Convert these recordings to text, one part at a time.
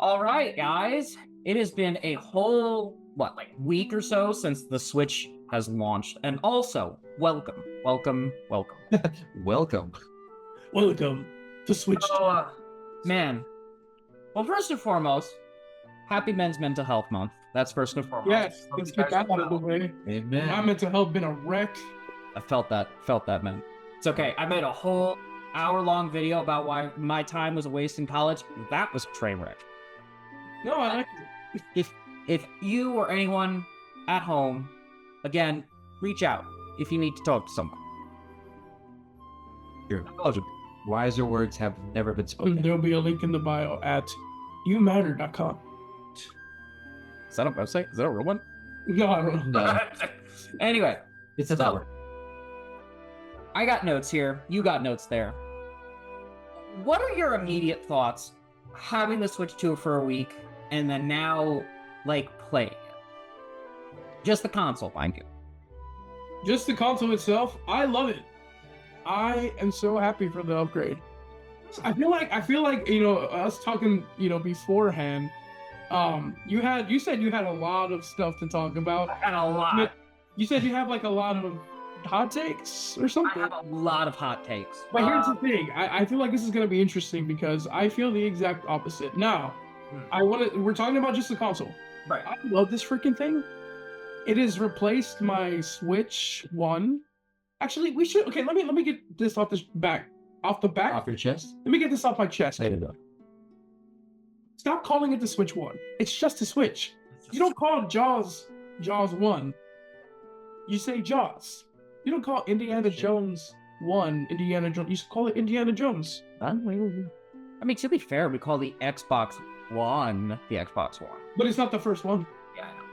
All right, guys. It has been a whole, week or so since the Switch has launched. And also, welcome. Welcome. Welcome to Switch. Man. Well, first and foremost, happy Men's Mental Health Month. That's first and foremost. Yes, let's get that out of the way. Amen. My mental health been a wreck. I felt that, man. It's okay. I made a whole hour-long video about why my time was a waste in college. That was a train wreck. No, I like it. If you or anyone at home, again, reach out if you need to talk to someone. Your wiser words have never been spoken. There'll be a link in the bio at youmatter.com. Is that a website? Is that a real one? No, I don't know. No, Anyway, it's a number. I got notes here. You got notes there. What are your immediate thoughts having the Switch 2 for a week and then now, playing it? Just the console, mind you. Just the console itself, I love it. I am so happy for the upgrade. I feel like us talking beforehand. You said you had a lot of stuff to talk about. I had a lot. You said you have a lot of hot takes or I something. have a lot of hot takes. But here's the thing. I feel like this is going to be interesting because I feel the exact opposite. Now, we're talking about just the console. Right. I love this freaking thing. It has replaced my Switch 1. Actually, we should. Okay, let me get this off the back. Off your chest? Let me get this off my chest. Say it up. Stop calling it the Switch 1. It's just a Switch. You don't call Jaws 1. You say Jaws. You don't call Indiana Jones 1 Indiana Jones. You call it Indiana Jones. I mean, to be fair, we call the Xbox One the Xbox One. But it's not the first one. Yeah, I know.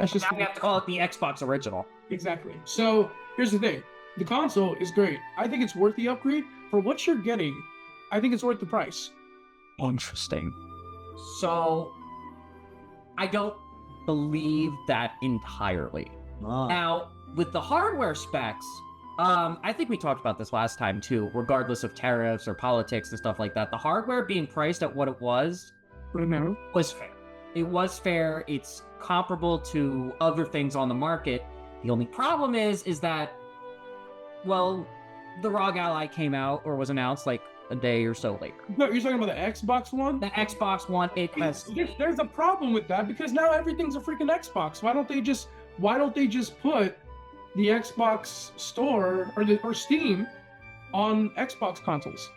That's just Now we have to call it the Xbox Original. exactly. So here's the thing. The console is great. I think it's worth the upgrade. For what you're getting, I think it's worth the price. Interesting. So, I don't believe that entirely. Now, with the hardware specs, I think we talked about this last time too, regardless of tariffs or politics and stuff like that, the hardware being priced at what it was fair. It was fair. It's comparable to other things on the market. The only problem is that, well, the ROG Ally came out or was announced a day or so later. No, you're talking about the Xbox One? The Xbox One, it has... There's a problem with that because now everything's a freaking Xbox. Why don't they just put the Xbox store or Steam on Xbox consoles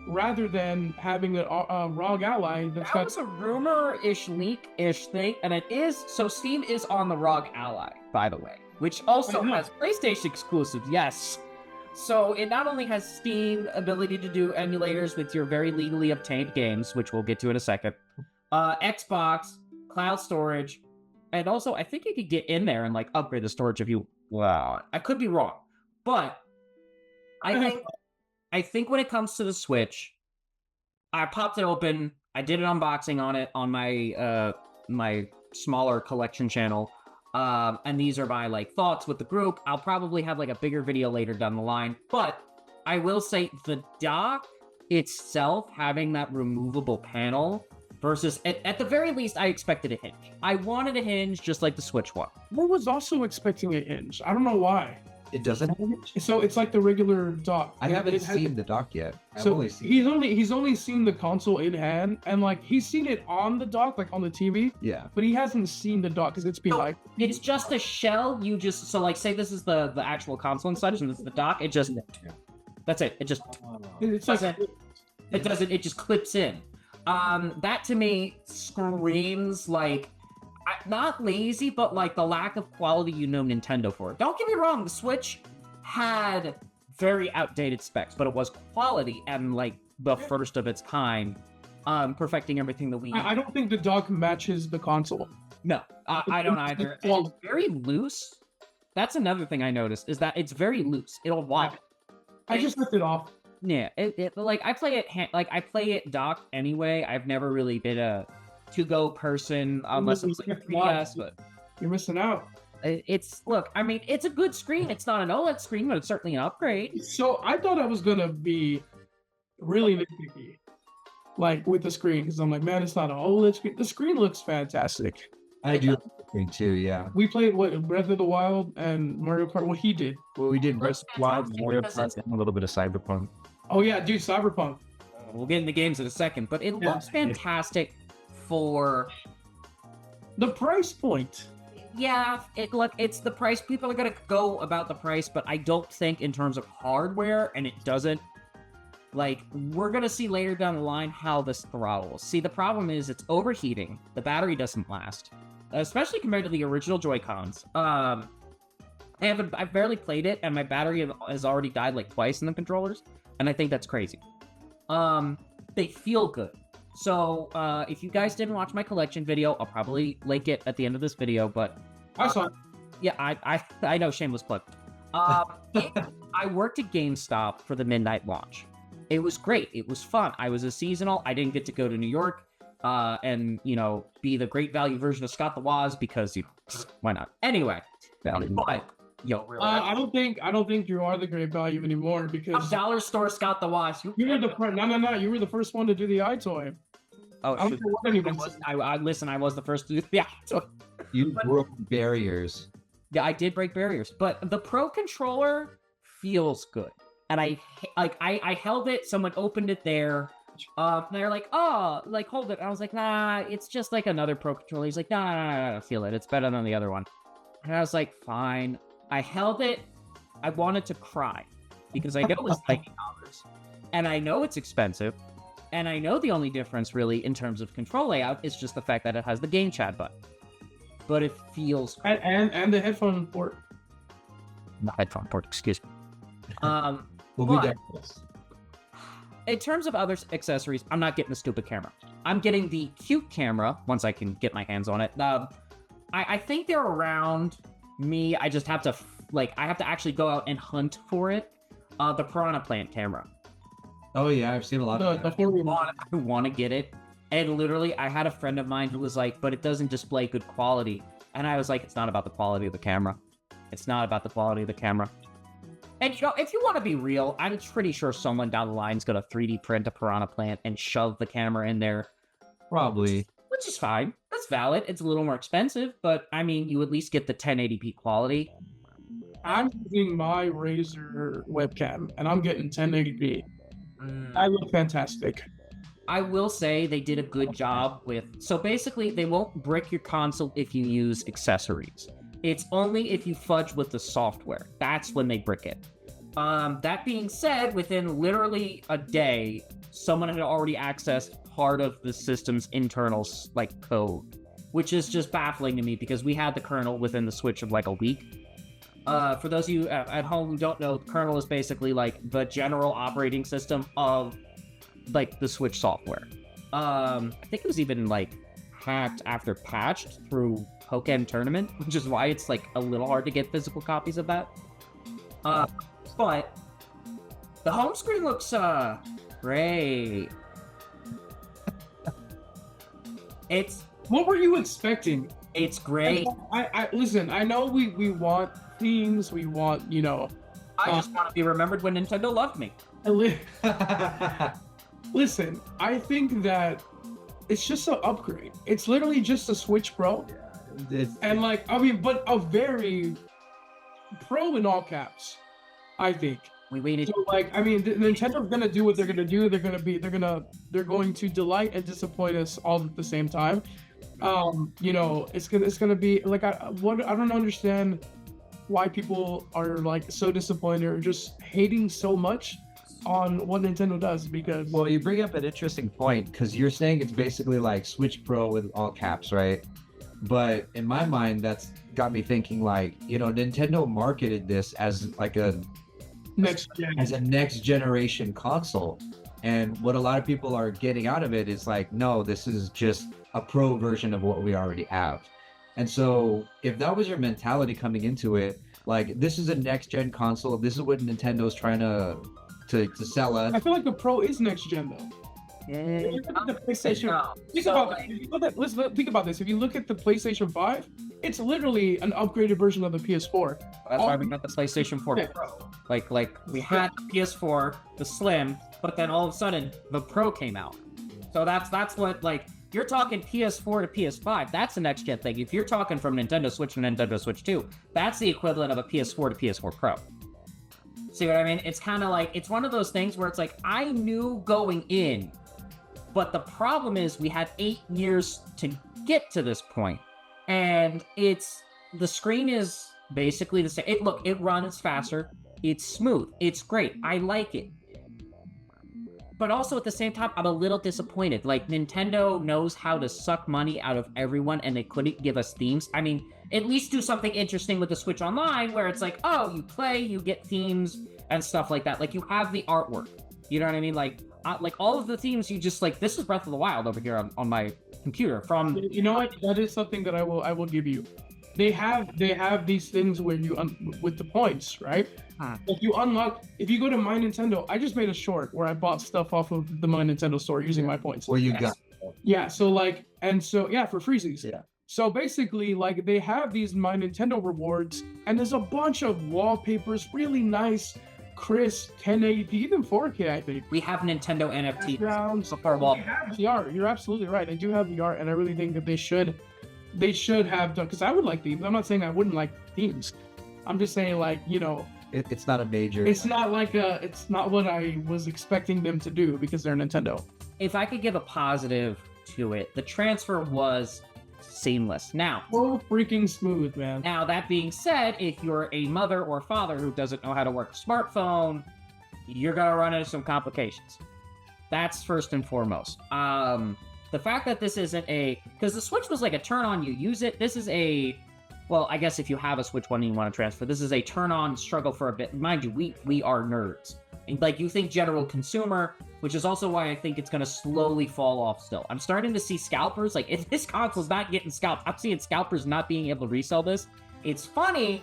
rather than having a ROG Ally that's That was a rumor-ish, leak-ish thing, and it is... So Steam is on the ROG Ally, by the way, which also has PlayStation exclusives, yes. So it not only has Steam ability to do emulators with your very legally obtained games, which we'll get to in a second, Xbox, cloud storage, and also I think you could get in there and upgrade the storage if you... Wow, I could be wrong, but I think when it comes to the Switch, I popped it open, I did an unboxing on it on my my smaller collection channel. And these are my thoughts with the group. I'll probably have a bigger video later down the line, but I will say the dock itself having that removable panel versus at the very least I expected a hinge. I wanted a hinge just like the Switch one. I was also expecting a hinge. I don't know why. It doesn't have it? So it's like the regular dock. I haven't seen the dock yet. He's only seen the console in hand, and he's seen it on the dock, on the TV. Yeah. But he hasn't seen the dock because it's been It's just a shell. You just say this is the actual console and such, and this is the dock. It just that's it. It just it just clips in. That to me screams not lazy, but the lack of quality Nintendo for. Don't get me wrong, the Switch had very outdated specs, but it was quality and the first of its kind, perfecting everything that we... I don't think the dock matches the console. No, I don't either. It's very loose. That's another thing I noticed, is that it's very loose. It'll wobble. I just lifted it off. Yeah, I play it I play it docked anyway. I've never really been a to-go person unless it's 3DS, but you're missing out. It's a good screen. It's not an OLED screen, but it's certainly an upgrade. So I thought I was gonna be really nitpicky. like with the screen, because I'm like, man, it's not an OLED screen. The screen looks fantastic. I do agree too. Yeah. We played Breath of the Wild and Mario Kart. What he did. Well, we did That's fantastic because and a little bit of Cyberpunk. Oh yeah, dude, Cyberpunk. We'll get into games in a second, but it looks fantastic for. The price point. Yeah, it's the price. People are gonna go about the price, but I don't think in terms of hardware, and it doesn't. Like, we're gonna see later down the line how this throttles. See, the problem is it's overheating. The battery doesn't last, especially compared to the original Joy-Cons. I've barely played it, and my battery has already died like twice in the controllers, and I think that's crazy. They feel good. So, if you guys didn't watch my collection video, I'll probably link it at the end of this video, but... I saw it. Yeah, I know, shameless plug. I worked at GameStop for the midnight launch. It was great. It was fun. I was a seasonal. I didn't get to go to New York, and, you know, be the great value version of Scott the Woz, because, you know, why not? Anyway. But, yo, really. I don't think you are the great value anymore, because... Dollar store Scott the Woz. You were the first. No. You were the first one to do the iToy. Oh, I don't know what anyone said. listen, I was the first to do the iToy. You broke barriers. Yeah, I did break barriers, but the Pro controller feels good. And I held it, someone opened it there, and they're like, oh, like, hold it. And I was like, nah, it's just like another Pro controller. He's like, no, feel it. It's better than the other one. And I was like, fine. I held it. I wanted to cry, because I know it's $90, and I know it's expensive, and I know the only difference really in terms of control layout is just the fact that it has the game chat button. But it feels and the headphone port. Not headphone port, excuse me. We'll be digress. In terms of other accessories, I'm not getting the stupid camera. I'm getting the cute camera once I can get my hands on it. I think they're around me. I just have to I have to actually go out and hunt for it. The Piranha Plant camera. Oh yeah, I've seen a lot of that. I want to get it. And literally, I had a friend of mine who was like, but it doesn't display good quality. And I was like, it's not about the quality of the camera. It's not about the quality of the camera. And, you know, if you want to be real, I'm pretty sure someone down the line is going to 3D print a Piranha Plant and shove the camera in there. Probably. Which is fine. That's valid. It's a little more expensive, but, I mean, you at least get the 1080p quality. I'm using my Razer webcam, and I'm getting 1080p. I look fantastic. I will say they did a good job with... So basically, they won't brick your console if you use accessories. It's only if you fudge with the software. That's when they brick it. That being said, within literally a day, someone had already accessed part of the system's internal, like, code. Which is just baffling to me, because we had the kernel within the switch of, like, a week. For those of you at home who don't know, the kernel is basically, like, the general operating system of, like, the Switch software. I think it was even, like, hacked after patched through Pokken Tournament, which is why it's, like, a little hard to get physical copies of that. But the home screen looks, great. What were you expecting? It's great. I listen, I know we want themes, we want, you know... I just want to be remembered when Nintendo loved me. Listen, I think that it's just an upgrade. It's literally just a Switch Pro. And like, I mean, but a very pro in all caps, I think. We waited. So like, I mean, Nintendo's gonna do what they're gonna do. They're going to delight and disappoint us all at the same time. You know, it's gonna be like, I don't understand why people are like so disappointed or just hating so much on what Nintendo does, because... Well, you bring up an interesting point, because you're saying it's basically like Switch Pro with all caps, right? But in my mind, that's got me thinking, like, you know, Nintendo marketed this as like a next generation console, and what a lot of people are getting out of it is like, no, this is just a pro version of what we already have. And so if that was your mentality coming into it, like, this is a next gen console, this is what Nintendo's trying to sell us. I feel like the Pro is next gen though. If you look at the PlayStation, think about this. If you look at the PlayStation 5, it's literally an upgraded version of the PS4. That's why we got the PlayStation 4 Pro. Like we had the PS4, the Slim, but then all of a sudden the Pro came out. So that's what, like, you're talking PS4 to PS5. That's the next gen thing. If you're talking from Nintendo Switch to Nintendo Switch 2, that's the equivalent of a PS4 to PS4 Pro. See what I mean? It's kind of like, it's one of those things where it's like, I knew going in, but the problem is we had 8 years to get to this point. And the screen is basically the same. It runs faster. It's smooth. It's great. I like it. But also at the same time, I'm a little disappointed. Like, Nintendo knows how to suck money out of everyone, and they couldn't give us themes. I mean, at least do something interesting with the Switch Online, where it's like, oh, you play, you get themes and stuff like that. Like, you have the artwork. You know what I mean? Like all of the themes, you just, like, this is Breath of the Wild over here on my computer from... You know what? That is something that I will give you. They have these things where you with the points, right? If you go to My Nintendo, I just made a short where I bought stuff off of the My Nintendo store using my points. Where you got? Yeah, so for freezies. Yeah. So basically, like, they have these My Nintendo rewards, and there's a bunch of wallpapers, really nice, crisp, 1080p, even 4K, I think. We have Nintendo NFT. Backgrounds. For wall. They have VR. You're absolutely right. They do have VR, and I really think that they should have done, because I would like themes. I'm not saying I wouldn't like themes. I'm just saying, like, you know, It's not a major. it's not what I was expecting them to do because they're Nintendo. If I could give a positive to it, the transfer was seamless. Now, So freaking smooth, man. Now, that being said, if you're a mother or father who doesn't know how to work a smartphone, you're going to run into some complications. That's first and foremost. The fact that this isn't because the Switch was like a turn on, you use it. This is well, I guess if you have a Switch 1 and you want to transfer, this is a turn on struggle for a bit. Mind you, we are nerds. And, like, you think general consumer, which is also why I think it's going to slowly fall off still. I'm starting to see scalpers. Like, if this console's not getting scalped, I'm seeing scalpers not being able to resell this. It's funny,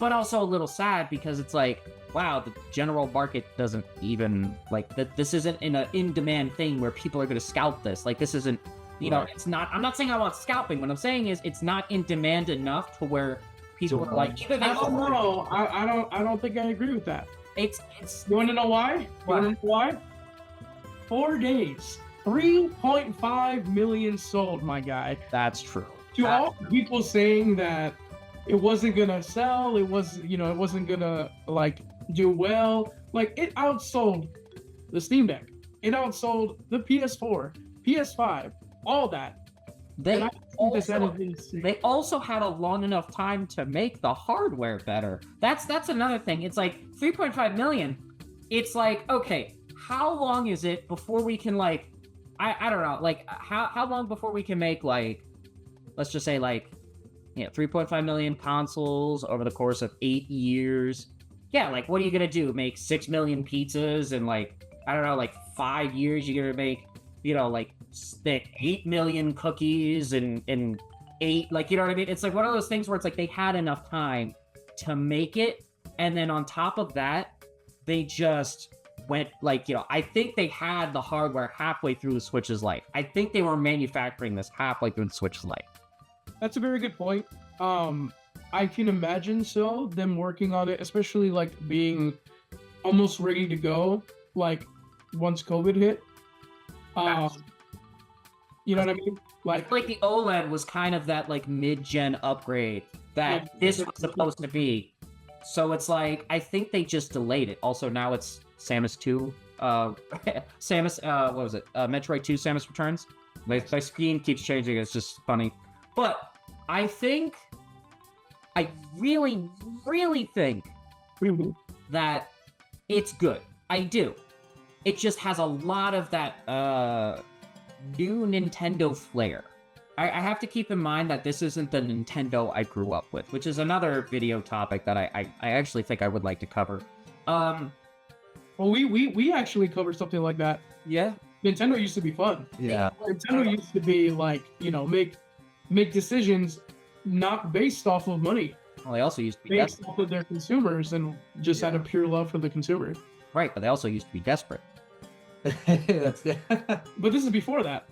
but also a little sad because it's like, wow, the general market doesn't even, like, that. This isn't an in-demand thing where people are going to scalp this. Like, this isn't, you know, it's not, I'm not saying I want scalping. What I'm saying is it's not in demand enough to where people are like, either they I don't know. I don't think I agree with that. It's You want to know why? You want to know why? 4 days, 3.5 million sold, my guy. That's true. To all people saying that it wasn't gonna sell, it wasn't gonna, like, do well. Like, it outsold the Steam Deck. It outsold the PS4, PS5, all that. They They also had a long enough time to make the hardware better. That's another thing. It's like 3.5 million. It's like, okay, how long is it before we can, like, I don't know, like, how long before we can make, like, let's just say, like, 3.5 million consoles over the course of 8 years. Yeah, like, what are you gonna do? Make 6 million pizzas in, like, I don't know, like, 5 years? You're gonna make, like, 8 million cookies and 8, like, you know what I mean? It's like one of those things where it's like they had enough time to make it, and then on top of that, they just went, like, I think they had the hardware halfway through the Switch's life. I think they were manufacturing this halfway through the Switch's life. That's a very good point. I can imagine them working on it, especially, like, being almost ready to go, like, once COVID hit. You know what I mean? Like the OLED was kind of that, like, mid-gen upgrade that this was supposed to be. So it's like, I think they just delayed it. Also, now it's Samus 2. Samus, what was it? Metroid 2 Samus Returns. My screen keeps changing. It's just funny. But I really, really think that it's good. I do. It just has a lot of that new Nintendo flair. I have to keep in mind that this isn't the Nintendo I grew up with, which is another video topic that I actually think I would like to cover. Well, we actually covered something like that. Yeah. Nintendo used to be fun. Yeah. Nintendo used to be, like, make decisions not based off of money. Well, they also used to be based off of their consumers and just out of pure love for the consumer. Right, but they also used to be desperate. But this is before that.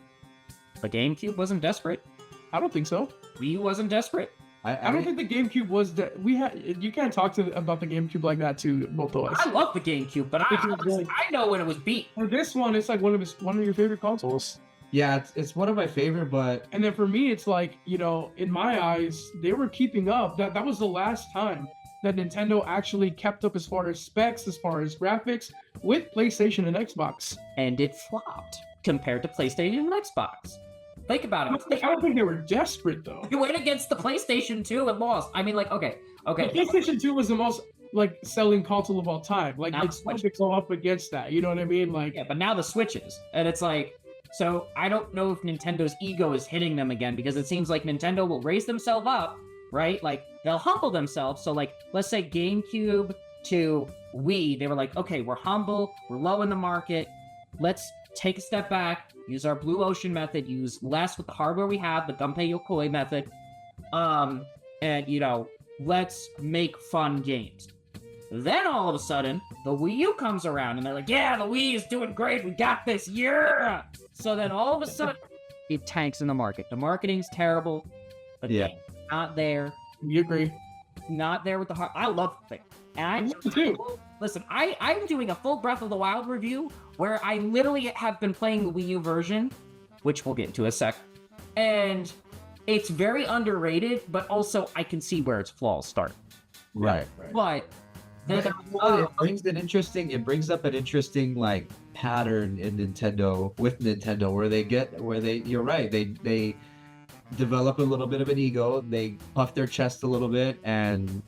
The GameCube wasn't desperate. I don't think so. Wii wasn't desperate. I don't think the GameCube was that we had. You can't talk about the GameCube like that to both of us. I love the GameCube, but I know when it was beat. For this one, it's like one of your favorite consoles. Yeah, it's one of my favorite, but And then for me, it's like, you know, in my eyes, they were keeping up. That was the last time that Nintendo actually kept up as far as specs, as far as graphics, with PlayStation and Xbox. And it flopped compared to PlayStation and Xbox. Think about it. I don't think they were desperate though. You went against the PlayStation 2 and lost. I mean, like, okay. The PlayStation 2 was the most like selling console of all time. Like it's supposed to go up against that. You know what I mean? Like yeah, but now the Switch is, and it's like, so I don't know if Nintendo's ego is hitting them again, because it seems like Nintendo will raise themselves up, right? Like they'll humble themselves. So like, let's say GameCube to Wii, they were like, okay, we're humble, we're low in the market, let's take a step back, use our blue ocean method, use less with the hardware we have, the Gunpei Yokoi method, and you know, let's make fun games. Then all of a sudden, the Wii U comes around and they're like, yeah, the Wii is doing great, we got this, yeah! So then all of a sudden, it tanks in the market. The marketing's terrible, the game's not there. You agree? Not there with the heart. I love the thing. And listen, I'm doing a full Breath of the Wild review where I literally have been playing the Wii U version, which we'll get into in a sec, and it's very underrated, but also I can see where its flaws start. right. But It brings up an interesting like pattern in Nintendo where you're right, they develop a little bit of an ego, they puff their chest a little bit, and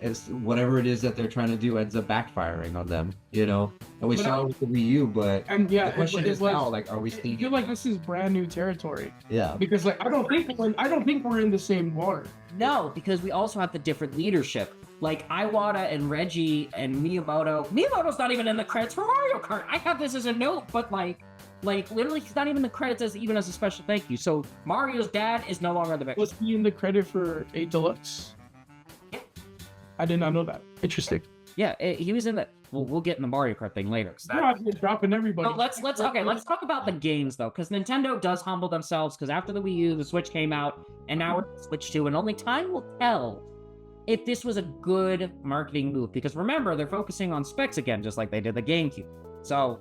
it's whatever it is that they're trying to do ends up backfiring on them, you know. And we saw it with the Wii U, but the question is now, like, are we I feel like this is brand new territory. Yeah. Because like I don't think we're in the same water. no, because we also have the different leadership. Like Iwata and Reggie and Miyamoto. Miyamoto's not even in the credits for Mario Kart. I have this as a note, but like literally he's not even in the credits as a special thank you. So Mario's dad is no longer the best. Was he in the credit for 8 Deluxe? Yeah. I did not know that. Interesting. Yeah, he was in the. We'll get in the Mario Kart thing later. You're dropping everybody. But let's talk about the games though, because Nintendo does humble themselves. Because after the Wii U, the Switch came out, and now we're Switch 2, and only time will tell if this was a good marketing move. Because remember, they're focusing on specs again, just like they did the GameCube. So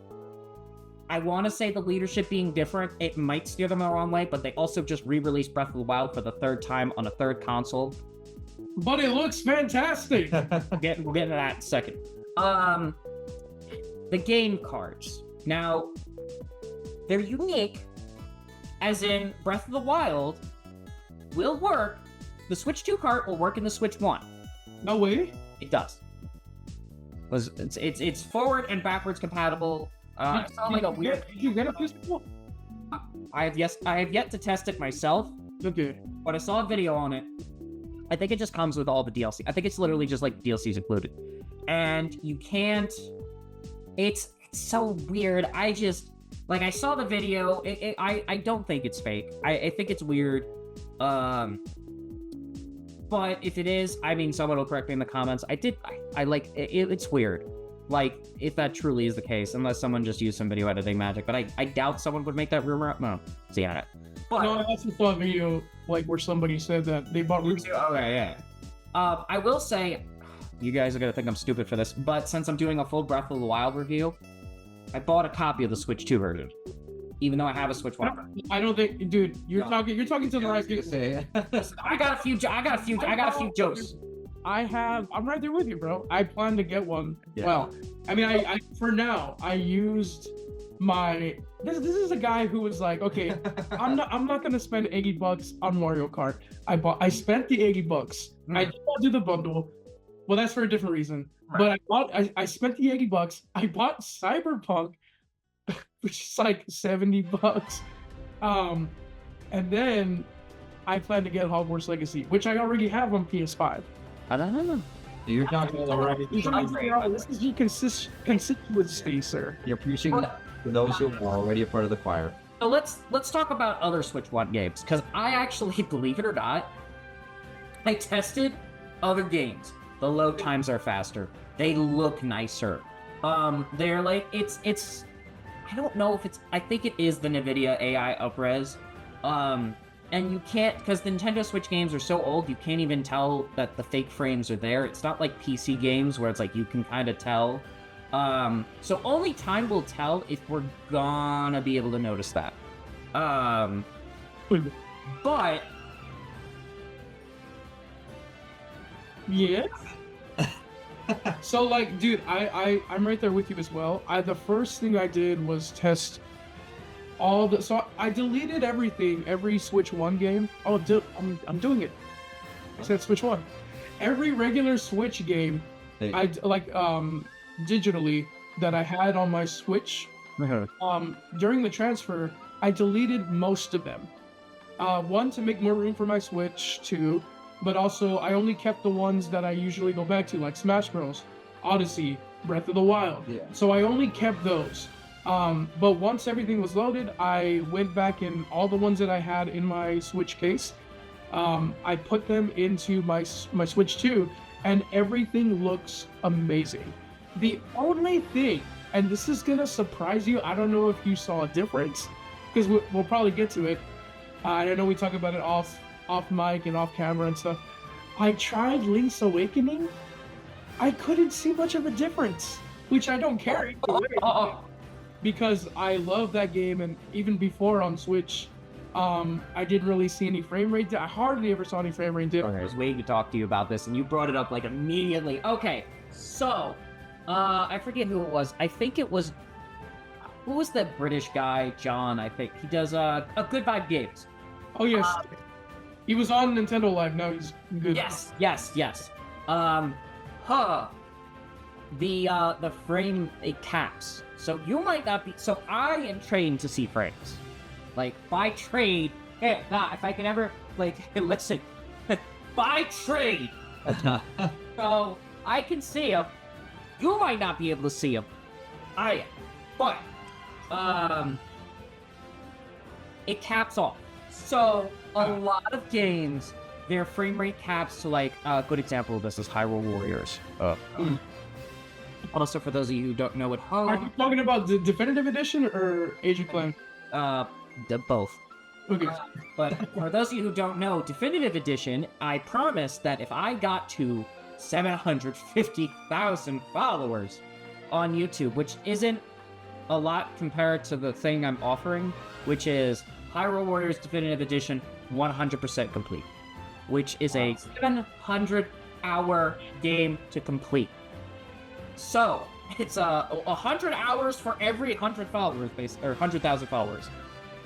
I want to say the leadership being different, it might steer them the wrong way, but they also just re-released Breath of the Wild for the third time on a third console. But it looks fantastic. We'll get into that in a second. The game cards. Now, they're unique, as in Breath of the Wild will work. The Switch 2 cart will work in the Switch 1. No way. It does. It's forward and backwards compatible. It's not like a weird. Did you get a physical? I have yet to test it myself, Okay. but I saw a video on it. I think it just comes with all the DLC. I think it's literally just like DLCs included, and you can't. It's so weird. I saw the video. I don't think it's fake. I think it's weird. But if it is, I mean, someone will correct me in the comments. I like it, it's weird. Like, if that truly is the case, unless someone just used some video editing magic. But I doubt someone would make that rumor up. No, it's the internet. But, No, I also saw a video like where somebody said that they bought roots. okay, yeah. I will say, you guys are gonna think I'm stupid for this, but since I'm doing a full Breath of the Wild review, I bought a copy of the Switch 2 version, even though I have a Switch 1. I don't think, dude, you're talking to the right people. I got a few jokes. I'm right there with you, bro. I plan to get one. Yeah. Well, I mean, I for now, I used my. This is a guy who was like, okay, I'm not gonna spend $80 on Mario Kart. I spent the $80. I did not do the bundle. Well, that's for a different reason. Right. But I spent the $80. I bought Cyberpunk, which is like $70. And then I plan to get Hogwarts Legacy, which I already have on PS5. I don't know. You're talking already. This is your consistency, sir. You're preaching to those who are already a part of the choir. So let's talk about other Switch 1 games, because I actually, believe it or not, I tested other games. The load times are faster. They look nicer. They're like, it's I don't know if it's, I think it is the NVIDIA AI upres. And you can't, because the Nintendo Switch games are so old, you can't even tell that the fake frames are there. It's not like PC games where it's like you can kind of tell. So only time will tell if we're gonna be able to notice that. But Yeah. So like, dude, I'm right there with you as well. The first thing I did was test so I deleted everything, every Switch 1 game. Oh, I'm doing it. I said Switch 1. Every regular Switch game, Hey. I like digitally that I had on my Switch. During the transfer, I deleted most of them. One, to make more room for my Switch. Two, but also I only kept the ones that I usually go back to, like Smash Bros, Odyssey, Breath of the Wild. Yeah. So I only kept those. But once everything was loaded, I went back in all the ones that I had in my Switch case. I put them into my Switch 2, and everything looks amazing. The only thing, and this is gonna surprise you, I don't know if you saw a difference, because we'll probably get to it. I know we talk about it off mic and off camera and stuff. I tried Link's Awakening. I couldn't see much of a difference, which I don't care either way, because I love that game, and even before on Switch, I didn't really see any frame rate. I hardly ever saw any frame rate dip. I was waiting to talk to you about this, and you brought it up like immediately. Okay, so I forget who it was. I think it was, who was the British guy? John, I think. He does a Good Vibe Games. Oh yes, he was on Nintendo Live. Now he's good. Yes. The frame, it caps. So you might not be. So I am trained to see frames. Like by trade. Hey, if I can ever listen. By trade. So I can see them. You might not be able to see them. I am. But it caps off. So a lot of games, their frame rate caps to like a good example of this is Hyrule Warriors. Also, for those of you who don't know at home, Are you talking about the Definitive Edition or Age of Clan? both. Okay. But for those of you who don't know, Definitive Edition, I promised that if I got to 750,000 followers on YouTube, which isn't a lot compared to the thing I'm offering, which is Hyrule Warriors Definitive Edition 100% complete, which is a 700-hour game to complete. So it's 100 hours for every 100 followers, or 100,000 followers.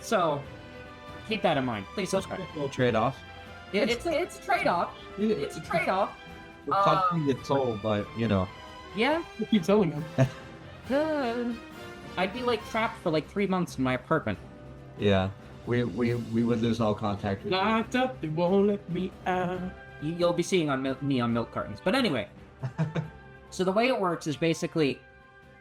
So keep that in mind. Please subscribe. A little trade-off. It's a trade-off. It's a trade-off. Something gets sold, but you know. Yeah. I keep telling him. Good. I'd be like trapped for like 3 months in my apartment. Yeah. We would lose all contact with you. Locked up, they won't let me out. You'll be seeing me on milk cartons. But anyway, so the way it works is basically,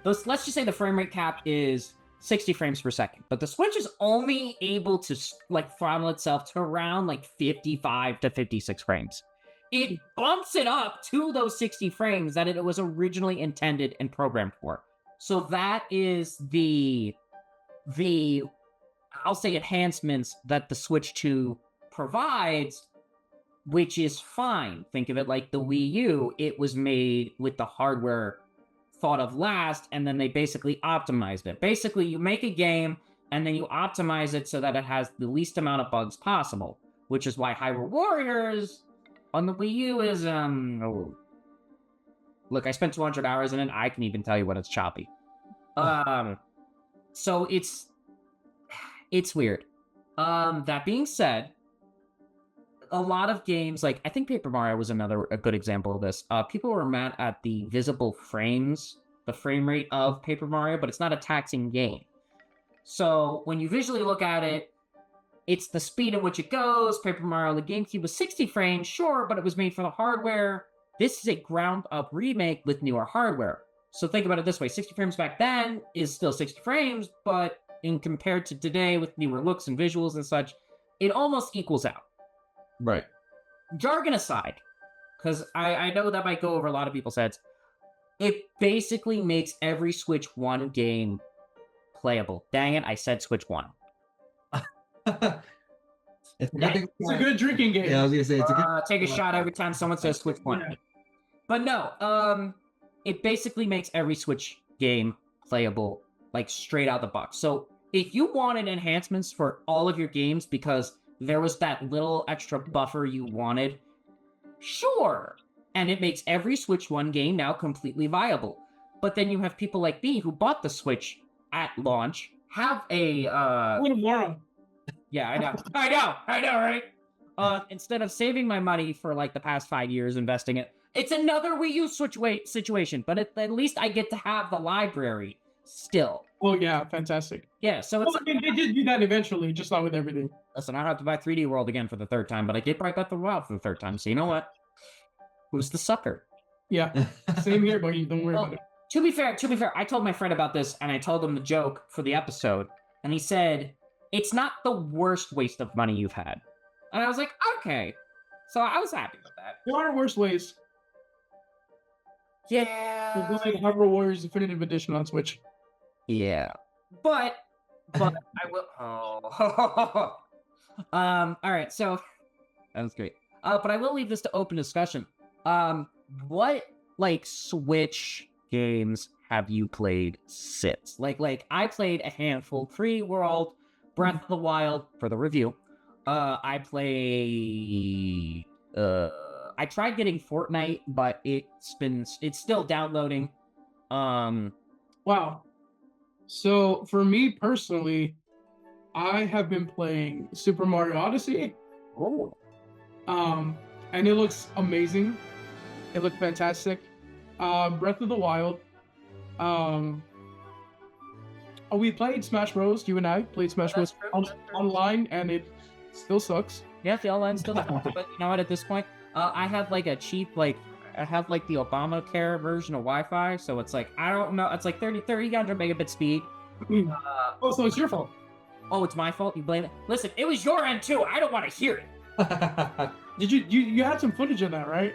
let's just say the frame rate cap is 60 frames per second, but the Switch is only able to like throttle itself to around like 55 to 56 frames. It bumps it up to those 60 frames that it was originally intended and programmed for. So that is the I'll say enhancements that the Switch 2 provides, which is fine. Think of it like the Wii U. It was made with the hardware thought of last, and then they basically optimized it. Basically, you make a game, and then you optimize it so that it has the least amount of bugs possible, which is why Hyrule Warriors on the Wii U is, Look, I spent 200 hours in it, I can even tell you when it's choppy. So it's weird. That being said, a lot of games, like I think Paper Mario was a good example of this. People were mad at the visible frames, the frame rate of Paper Mario, but it's not a taxing game. So when you visually look at it, it's the speed at which it goes. Paper Mario on the GameCube was 60 frames, sure, but it was made for the hardware. This is a ground-up remake with newer hardware. So think about it this way: 60 frames back then is still 60 frames, but in compared to today with newer looks and visuals and such, it almost equals out. Right. Jargon aside, because I know that might go over a lot of people's heads, it basically makes every Switch 1 game playable. Dang it, I said Switch 1. It's a good thing. It's a good drinking game. Yeah, I was gonna say it's a good. Take a shot every time someone says Switch one. Yeah. But no, it basically makes every Switch game playable like straight out the box. So if you wanted enhancements for all of your games because there was that little extra buffer you wanted, sure. And it makes every Switch 1 game now completely viable. But then you have people like me who bought the Switch at launch, have a What a moron. yeah, I know, right? Instead of saving my money for like the past 5 years investing it, it's another Wii U Switch situation, but at least I get to have the library still. Oh yeah, fantastic. Yeah, so it's Well, I mean, they did do that eventually, just not with everything. listen, I don't have to buy 3D World again for the third time, but I did buy Breath of the Wild for the third time, so you know what? Who's the sucker? Yeah, same here, buddy. Don't worry about it. To be fair, I told my friend about this, and I told him the joke for the episode, and he said, it's not the worst waste of money you've had. And I was like, okay. So I was happy with that. There are worse ways. Yeah. We'll play Hyrule Warriors Definitive Edition on Switch. Yeah. But I will. Oh. All right. So that was great. But I will leave this to open discussion. What like Switch games have you played since? Like I played a handful. 3D World, Breath of the Wild for the review. I tried getting Fortnite, but it's still downloading. Wow. So for me personally, I have been playing Super Mario Odyssey. Oh. And it looks amazing. It looked fantastic. Breath of the Wild. We played Smash Bros. You and I played Smash Bros. Online, and it still sucks. Yeah, the online still doesn't. But you know what? At this point, I have like a cheap I have like the Obamacare version of Wi-Fi, so it's like I don't know. It's like 300 megabit speed. Oh, so it's your fault. Oh, it's my fault. You blame it. Listen, it was your end too. I don't want to hear it. Did you had some footage of that, right?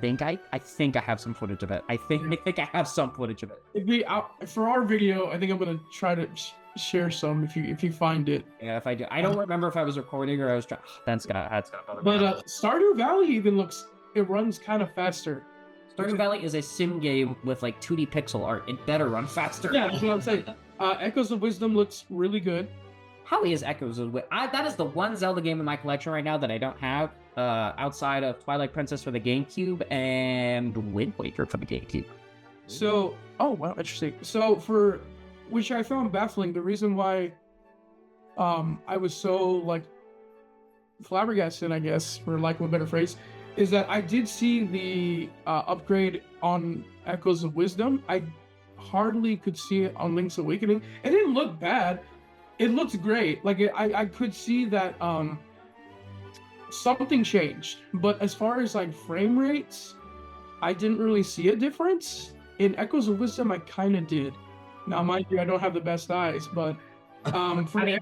I think I have some footage of it. I think I have some footage of it. For our video, I think I'm gonna try to share some if you find it. Yeah, if I do, I don't remember if I was recording or I was trying. That's gonna bother me. But Stardew Valley even runs kind of faster. Stardew Valley is a sim game with like 2D pixel art. It better run faster. Yeah, that's what I'm saying. Echoes of Wisdom looks really good. How is Echoes of Wisdom? That is the one Zelda game in my collection right now that I don't have, outside of Twilight Princess for the GameCube and Wind Waker for the GameCube. So, oh wow, interesting. So which I found baffling, the reason why I was so flabbergasted, I guess, for lack of a better phrase, is that I did see the upgrade on Echoes of Wisdom. I hardly could see it on Link's Awakening. It didn't look bad. It looked great. I could see that something changed. But as far as frame rates, I didn't really see a difference. In Echoes of Wisdom, I kind of did. Now, mind you, I don't have the best eyes, but Same.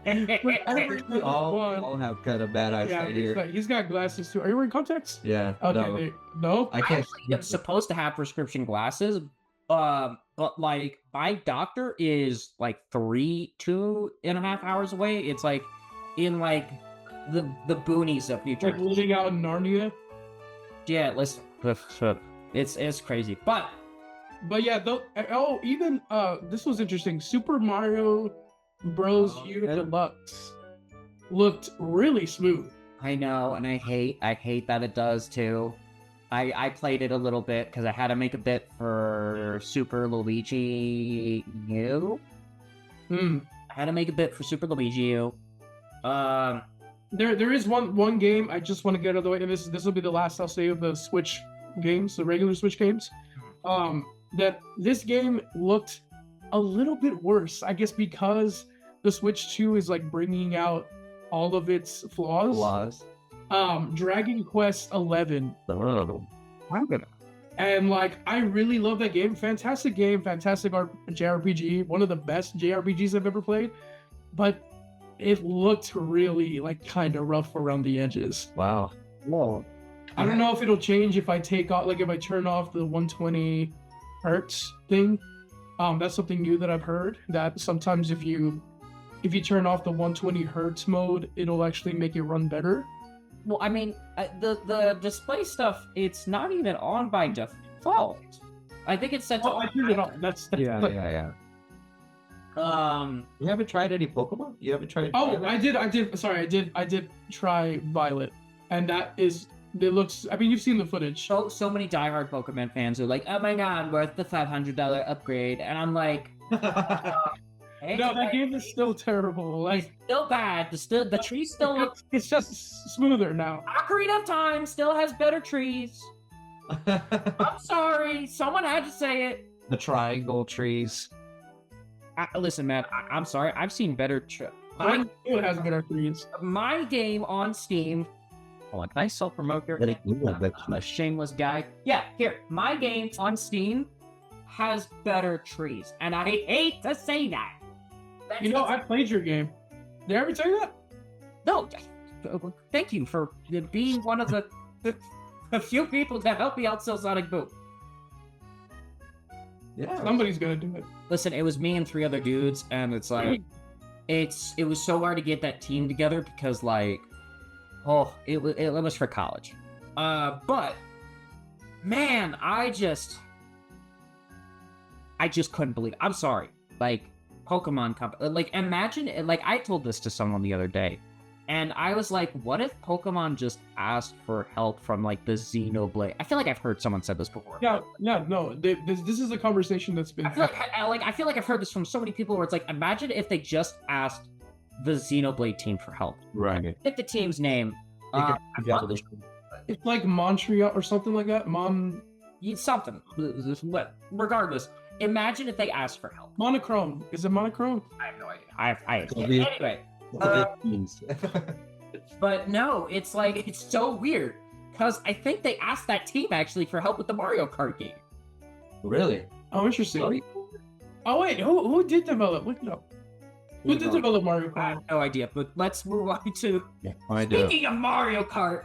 We all have kind of bad eyesight here. He's got glasses too. Are you wearing contacts? Yeah. Okay. No. I can't. I'm supposed to have prescription glasses, but my doctor is 2.5 hours away. It's in the boonies of New Jersey. Living out in Narnia. Yeah, listen, it's crazy, but yeah, though. Oh, even this was interesting. Super Mario Bros. U Deluxe looked really smooth. I know, and I hate that it does too. I played it a little bit because I had to make a bit for Super Luigi U. I had to make a bit for Super Luigi U. There is one game I just want to get out of the way, and this will be the last I'll say of the Switch games, the regular Switch games. That this game looked a little bit worse, I guess, because the Switch 2 is bringing out all of its flaws. Dragon Quest 11. And I really love that game. Fantastic game, fantastic JRPG, one of the best JRPGs I've ever played. But it looked really kind of rough around the edges. Wow. Whoa. I don't know if it'll change if I take off, if I turn off the 120 hertz thing. That's something new that I've heard, that sometimes if you if you turn off the 120 hertz mode, it'll actually make it run better. Well, I mean, the display stuff, it's not even on by default. I think it's set to. Oh, I turned it on. That's Yeah. You haven't tried any Pokemon? You haven't tried? Oh, I did. Sorry, I did try Violet, and that is. It looks. I mean, you've seen the footage. So many diehard Pokemon fans are like, "Oh my god, worth the $500 upgrade," and I'm like, hey, No, that game is still terrible. Like, it's still bad. The trees still look. it's just smoother now. Ocarina of Time still has better trees. I'm sorry, someone had to say it. The triangle trees. Listen, man, I'm sorry. I've seen better. It has better trees. My game on Steam. Hold on, can I self-promote here? I'm a shameless guy. Yeah, here. My game on Steam has better trees, and I hate to say that. You know, I played your game. Did I ever tell you that? No, thank you for being one of the few people that helped me outsell Sonic Boom. Yeah. Somebody's gonna do it. Listen, it was me and 3 other dudes, and it's like, it was so hard to get that team together because, like, it was for college. But man, I just couldn't believe it. I'm sorry. Like, Pokemon like, imagine it. Like, I told this to someone the other day, and I was like, what if Pokemon just asked for help from, like, the Xenoblade? I feel like I've heard someone said this before. Yeah, no. This is a conversation that's been. I feel like I've heard this from so many people where it's like, imagine if they just asked the Xenoblade team for help. Right. Pick the team's name. It's like Montreal or something like that. Something. Regardless, imagine if they asked for help. Monochrome. Is it monochrome? I have no idea. Anyway. But no, it's like, it's so weird. Because I think they asked that team actually for help with the Mario Kart game. Really? Oh, interesting. Oh, wait. Who did develop? Look it up. Who did develop Mario I Kart? have no idea, but let's move on to... I do. Speaking of Mario Kart,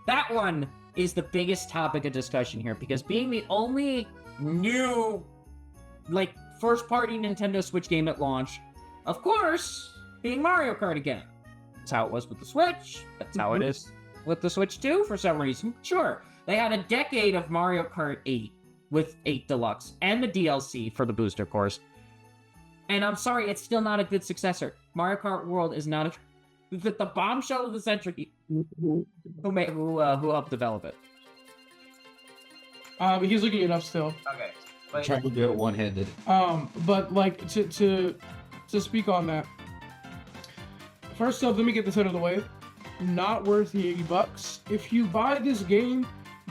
that one is the biggest topic of discussion here, because being the only new, like, first-party Nintendo Switch game at launch, of course, being Mario Kart again. That's how it was with the Switch. That's how it is with the Switch 2, for some reason. Sure, they had a decade of Mario Kart 8 with 8 Deluxe, and the DLC for the booster course. And I'm sorry, it's still not a good successor. Mario Kart World is not the bombshell of the century. Who helped develop it? He's looking it up still. Okay. I'm trying to do it one-handed. But like to speak on that. First off, let me get this out of the way. Not worth the $80. If you buy this game,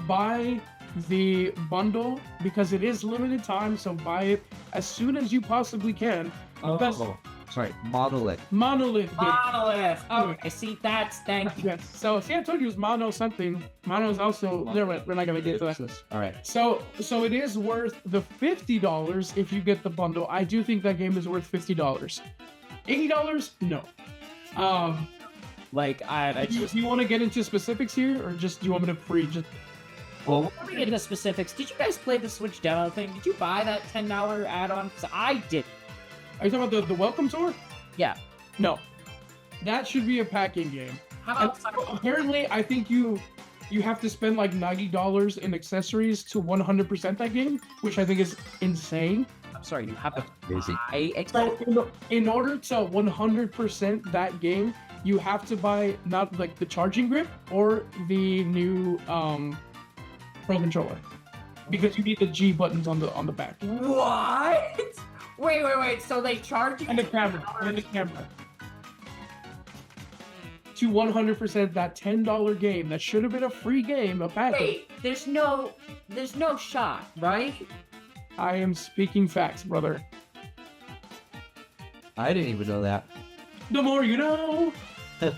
buy the bundle because it is limited time, so buy it as soon as you possibly can. Sorry, Monolith. Monolith. Oh, I see that. Thank you. Yes. So see, I told you it was Mono something. Mono is also there. We're not gonna get to that. All right. So it is worth the $50 if you get the bundle. I do think that game is worth $50. $80? No. Like, do you want to get into specifics here, or just do you want me to just? Well, before we get into specifics, did you guys play the Switch demo thing? Did you buy that $10 add-on? Because I did. Are you talking about the welcome tour? Yeah. No. That should be a packing game. How about apparently, I think you have to spend like $90 in accessories to 100% that game, which I think is insane. I'm sorry, you have to Crazy. buy So in order to 100% that game, you have to buy not like the charging grip or the new Pro controller, because you need the G buttons on the back. What? Wait. So they charge you? And the camera. To 100% that $10 game that should have been a free game, a package. Wait, there's no shot, right? I am speaking facts, brother. I didn't even know that. The more you know. The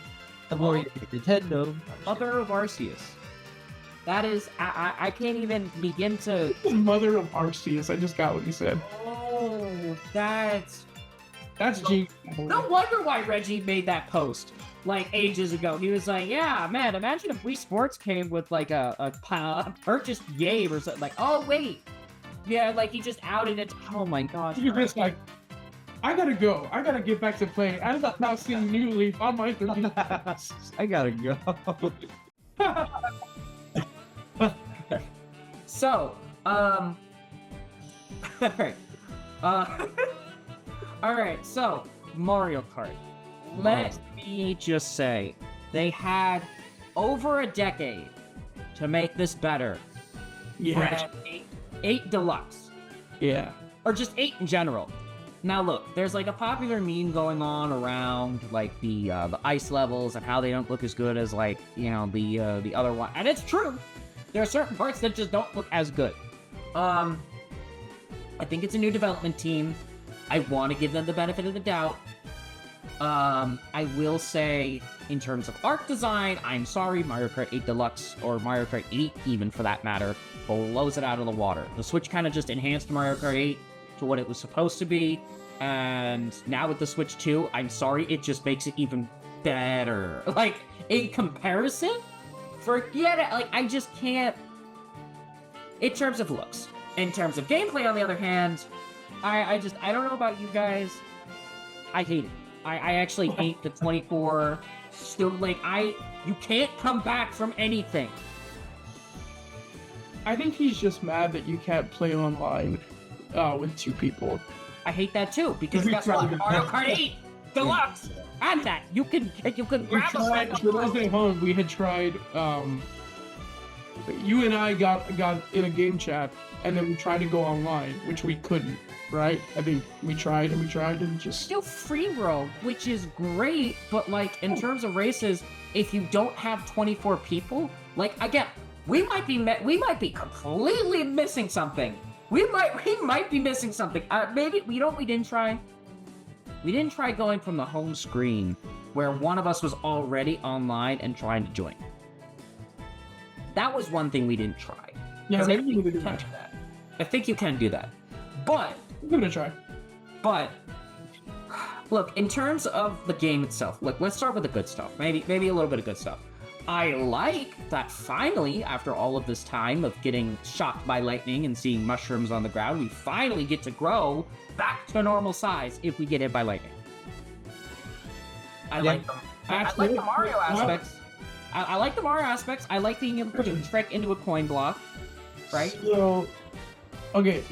more you get Nintendo. Mother of Arceus. That is, I can't even begin to... Mother of Arceus. I just got what you said. Oh, that's G. No wonder why Reggie made that post like ages ago. He was like, "Yeah, man, imagine if Wii Sports came with like a purchased game or something." Like, oh wait, yeah, like he just outed it. Oh my gosh. You're just like, I gotta go. I gotta get back to playing. I'm not seeing New Leaf on my 3DS. I gotta go. So, all right. All right, so Mario Kart. Let me just say, they had over a decade to make this better. Yeah. Eight Deluxe. Yeah. Or just 8 in general. Now look, there's like a popular meme going on around like the ice levels and how they don't look as good as like, you know, the other one. And it's true. There are certain parts that just don't look as good. I think it's a new development team. I want to give them the benefit of the doubt. I will say, in terms of art design, I'm sorry, Mario Kart 8 Deluxe, or Mario Kart 8 even for that matter, blows it out of the water. The Switch kind of just enhanced Mario Kart 8 to what it was supposed to be, and now with the Switch 2, I'm sorry, it just makes it even better. Like, in comparison, forget it, like, I just can't... In terms of looks. In terms of gameplay, on the other hand, I don't know about you guys, I hate it. I actually hate the 24, still, like, you can't come back from anything. I think he's just mad that you can't play online with 2 people. I hate that too, because guess what? Mario Kart 8 Deluxe and that you can grab a friend. The last day home, we had tried. You and I got in a game chat, and then we tried to go online, which we couldn't. Right? I mean, we tried and just still free roam, which is great, but like in terms of races, if you don't have 24 people, like again, we might be completely missing something. We might be missing something. Maybe we didn't try going from the home screen where one of us was already online and trying to join. That was one thing we didn't try. Yeah, maybe you can do that. I think you can do that, but I'm gonna try. But look, in terms of the game itself, look, let's start with the good stuff. Maybe a little bit of good stuff. I like that finally, after all of this time of getting shocked by lightning and seeing mushrooms on the ground, we finally get to grow back to normal size if we get hit by lightning. I like the Mario aspects. I like the Mario aspects. I like being able to trek into a coin block, right? So, okay,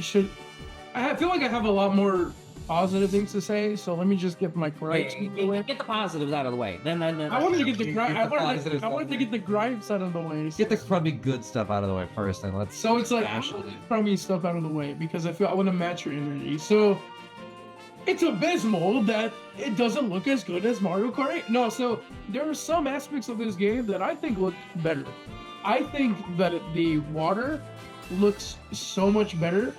I feel like I have a lot more positive things to say, so let me just get my gripes. Get the positives out of the way. Then I wanted to get the gripes. I wanted to get the gripes out of the way. Get the crummy good stuff out of the way first, and let's. So it's like crummy stuff out of the way because I want to match your energy. So it's abysmal that it doesn't look as good as Mario Kart 8. No, so there are some aspects of this game that I think look better. I think that the water looks so much better.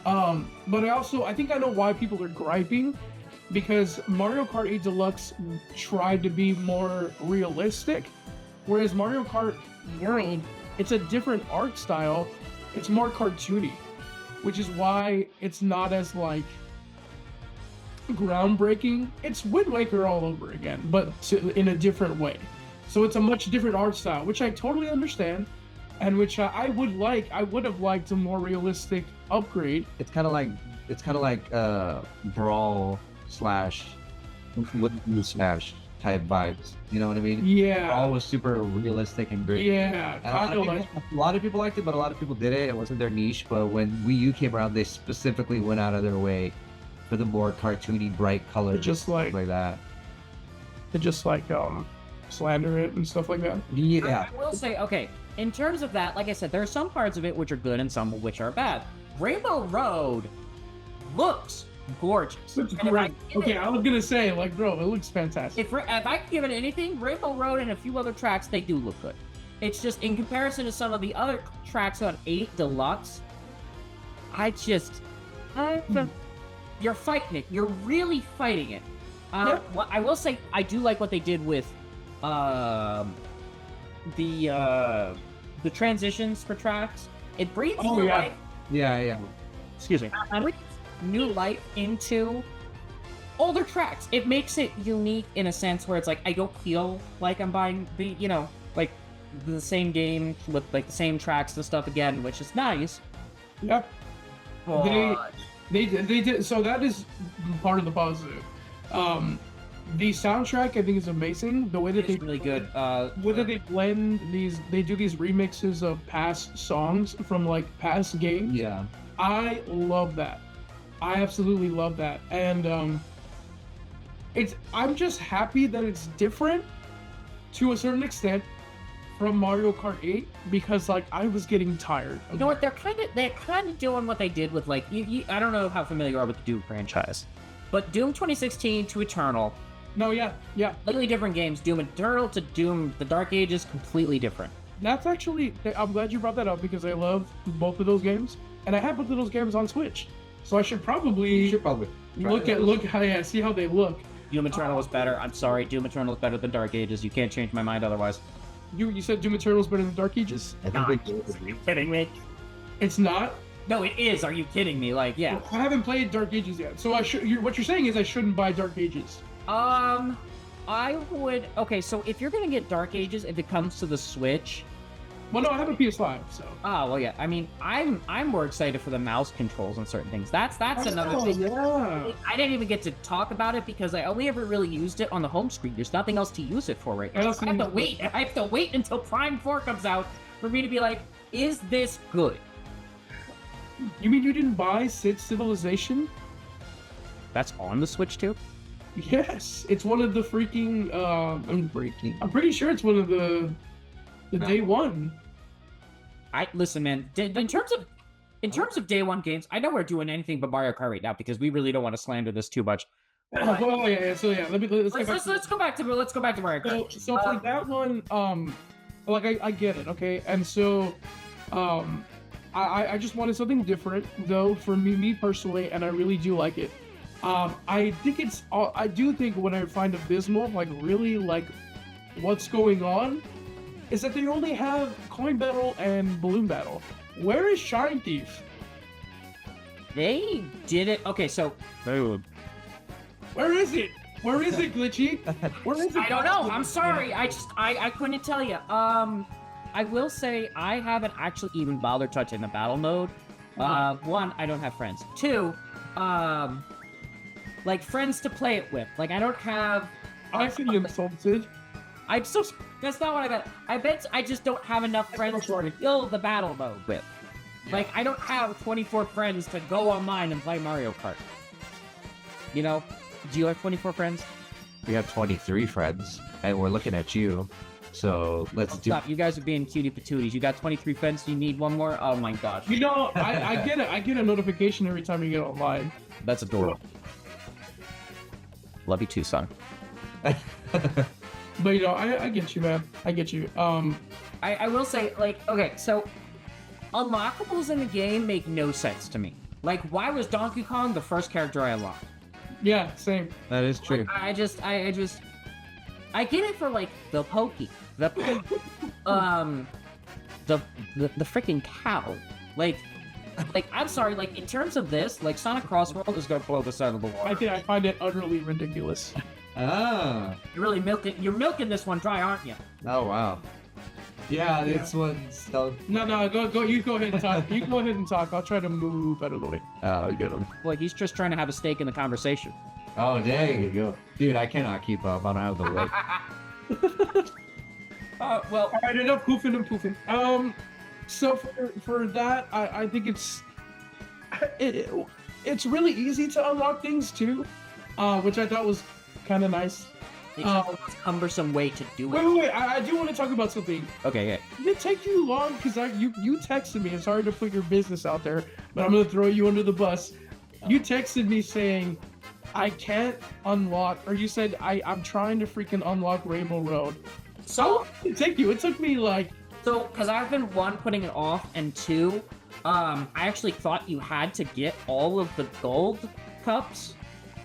But I think I know why people are griping, because Mario Kart 8 Deluxe tried to be more realistic, whereas Mario Kart World, it's a different art style, it's more cartoony, which is why it's not as, like, groundbreaking. It's Wind Waker all over again, but in a different way. So it's a much different art style, which I totally understand. And which I would have liked a more realistic upgrade. It's kind of like Brawl slash Smash type vibes. You know what I mean? Yeah. Brawl was super realistic and great. Yeah. A lot of people liked it, but a lot of people did it. It wasn't their niche. But when Wii U came around, they specifically went out of their way for the more cartoony, bright colors, just like that. To just like slander it and stuff like that. Yeah. I will say, okay. In terms of that, like I said, there are some parts of it which are good and some of which are bad. Rainbow Road looks gorgeous. Okay, I was gonna say, like, bro, it looks fantastic. If I could give it anything, Rainbow Road and a few other tracks, they do look good. It's just, in comparison to some of the other tracks on 8 Deluxe, you're fighting it. You're really fighting it. What I will say, I do like what they did with the transitions for tracks. It breathes new life. Yeah. Excuse me. It breathes new life into older tracks. It makes it unique in a sense where it's like I don't feel like I'm buying the same game with like the same tracks and stuff again, which is nice. Yep. But They did. So that is part of the positive. The soundtrack I think is amazing. The way that It's really good. whether they blend these, they do these remixes of past songs from like past games. Yeah. I love that. I absolutely love that, and I'm just happy that it's different to a certain extent from Mario Kart 8 because like I was getting tired. You know what? They're kind of doing what they did with like I don't know how familiar you are with the Doom franchise, but Doom 2016 to Eternal. No, yeah. Completely different games. Doom Eternal to Doom the Dark Ages, completely different. That's actually, I'm glad you brought that up because I love both of those games, and I have both of those games on Switch, so I should probably see how they look. Doom Eternal was better. I'm sorry, Doom Eternal is better than Dark Ages. You can't change my mind otherwise. You said Doom Eternal is better than Dark Ages? I think Are you kidding me? It's not. No, it is. Are you kidding me? Like, yeah. I haven't played Dark Ages yet, so what you're saying is I shouldn't buy Dark Ages. I would. Okay, so if you're gonna get Dark Ages, if it comes to the Switch. Well, no, I have a PS5, so. Oh well, yeah. I mean, I'm more excited for the mouse controls on certain things. That's another thing. Yeah. I didn't even get to talk about it because I only ever really used it on the home screen. There's nothing else to use it for right now. I have to wait until Prime 4 comes out for me to be like, is this good? You mean you didn't buy Sid Civilization? That's on the Switch too. Yes, it's one of the freaking. I'm pretty sure it's one of the day one. Listen, man. In terms of day one games, I know we're doing anything but Mario Kart right now because we really don't want to slander this too much. Oh yeah. So yeah, let's go back to Mario Kart. So for that one, like I get it, okay, and so, I just wanted something different though for me personally, and I really do like it. I do think what I find abysmal, like really like what's going on, is that they only have coin battle and balloon battle. Where is Shine Thief? They did it. Okay, so where is it? Where is it, Glitchy? Where is it? I don't know. I'm sorry. I couldn't tell you. I will say I haven't actually even bothered touching the battle mode. One, I don't have friends. Two, like friends to play it with. Like I don't have. I feel insulted. That's not what I meant. I bet I just don't have enough friends to fill the battle mode with. Like I don't have 24 friends to go online and play Mario Kart. You know? Do you have 24 friends? We have 23 friends, and we're looking at you. So let's do. Stop! You guys are being cutie patooties. You got 23 friends. You need one more. Oh my gosh! You know, I get a notification every time you get online. That's adorable. Love you too, son. But you know, I get you, man. I get you. I will say, like, okay, so unlockables in the game make no sense to me. Like, why was Donkey Kong the first character I unlocked? Yeah, same. That is true. Like, I get it for like the pokey, the freaking cow. Like I'm sorry. Like in terms of this, like Sonic Crossroads is gonna blow this out of the water. I find it utterly ridiculous. Ah. You're really milking. You're milking this one dry, aren't you? Oh wow. Yeah, this one's so. No, go. You go ahead and talk. You go ahead and talk. I'll try to move out of the way. Oh, get him. Boy, he's just trying to have a stake in the conversation. Oh, dang you go, dude. I cannot keep up. I don't have the weight. Well, all right, enough hoofing and poofing. So for that, I think it's really easy to unlock things too, which I thought was kind of nice. It's just a cumbersome way to do it. Wait, I do want to talk about something. Okay, yeah. Did it take you long? Because you texted me. It's hard to put your business out there, but I'm gonna throw you under the bus. You texted me saying, I can't unlock, or you said I'm trying to freaking unlock Rainbow Road. So how long did it take you? It took me like. So, because I've been one, putting it off, and two, I actually thought you had to get all of the gold cups.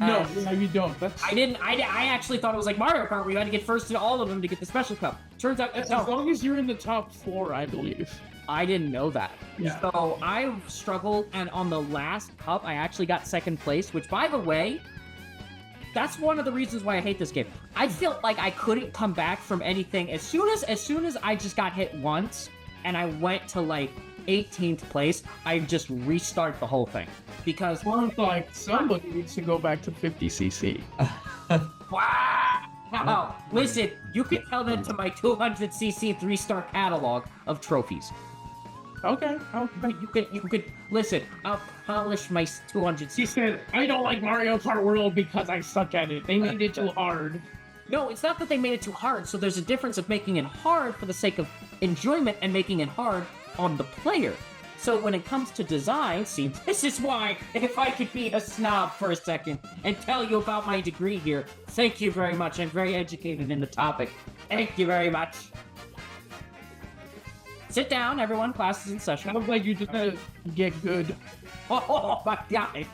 No, you don't. I didn't. I actually thought it was like Mario Kart, where you had to get first in all of them to get the special cup. Turns out, as long as you're in the top 4, I believe. I didn't know that. Yeah. So I struggled, and on the last cup, I actually got second place. Which, by the way, that's one of the reasons why I hate this game. I felt like I couldn't come back from anything as soon as I just got hit once, and I went to like 18th place, I just restart the whole thing. Because Sounds like somebody needs to go back to 50cc. wow! Listen, you can tell that to my 200cc 3-star catalog of trophies. Okay. You could listen. I'll polish my 200cc. He said, I don't like Mario Kart World because I suck at it. They made it too hard. No, it's not that they made it too hard. So there's a difference of making it hard for the sake of enjoyment and making it hard on the player. So when it comes to design, see, this is why, if I could be a snob for a second and tell you about my degree here, thank you very much. I'm very educated in the topic. Thank you very much. Sit down, everyone. Class is in session. Sounds like you just had to get good. Oh my god.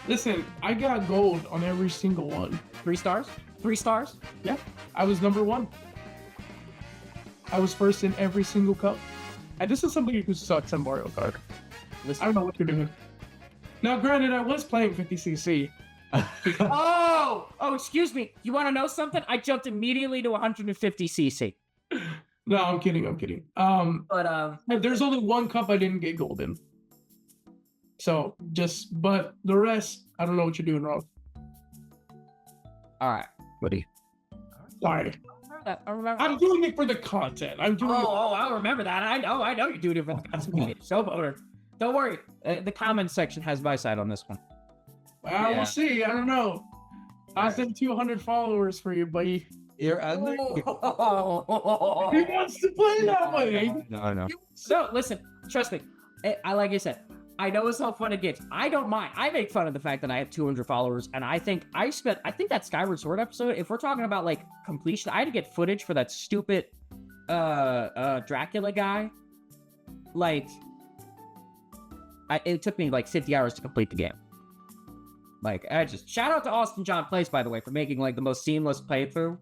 Listen, I got gold on every single one. 3 stars? 3 stars? Yeah, I was number 1. I was first in every single cup. And this is somebody who sucks at Mario Kart. Listen. I don't know what you're doing. Now, granted, I was playing 50cc. Oh, excuse me. You want to know something? I jumped immediately to 150cc. No, I'm kidding. But There's only one cup I didn't get gold in. So, but the rest, I don't know what you're doing wrong. all right, buddy. Sorry. I remember. I'm doing it for the content. I'm doing it. I remember that. I know you're doing it for the content. Showboater. Don't worry. The comments section has my side on this one. Well, Yeah. we'll see. I don't know. I sent 200 followers for you, buddy. You're under. He wants to play that way. No. So listen, trust me. Like I said, I know it's all fun and games. I don't mind. I make fun of the fact that I have 200 followers, and I think that Skyward Sword episode, if we're talking about like completion, I had to get footage for that stupid Dracula guy. Like, it took me like 50 hours to complete the game. Like, shout out to Austin John Place, by the way, for making like the most seamless playthrough.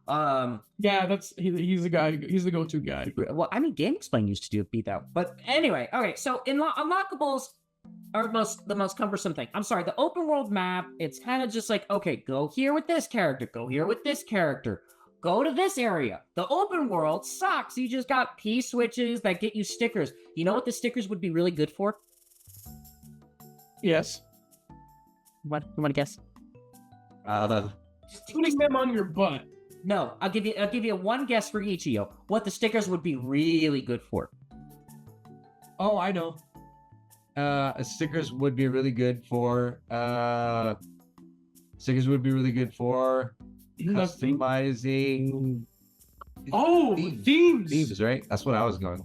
Yeah, he's the guy. He's the go-to guy. Well, I mean, Game Explain used to beat that. But anyway, okay. So unlockables are the most cumbersome thing. I'm sorry, the open world map. It's kind of just like, okay, go here with this character, go here with this character, go to this area. The open world sucks. You just got P switches that get you stickers. You know what the stickers would be really good for? Yes. What you want to guess? Just putting them on your butt. No, I'll give you one guess for each of you. What the stickers would be really good for? Oh, I know. Stickers would be really good for. Stickers would be really good for customizing. Oh, themes. Themes, right? That's what I was going.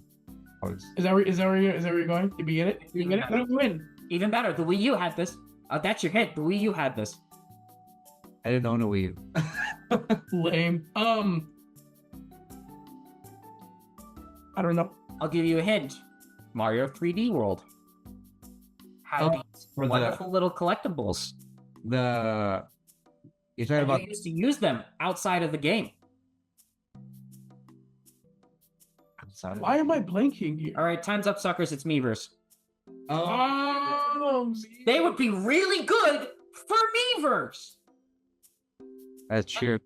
Is that where you're going? Did you get it? Did you get it? Let me win. Even better, the Wii U had this. That's your hint. The Wii U had this. I didn't own a Wii U. Lame. I don't know. I'll give you a hint. Mario 3D World. Had these for the- wonderful little collectibles. You're talking And about you used to use them outside of the game. Why am I blanking here? All right, time's up, suckers. It's Miiverse. Oh, They would be really good for Miiverse. That's true.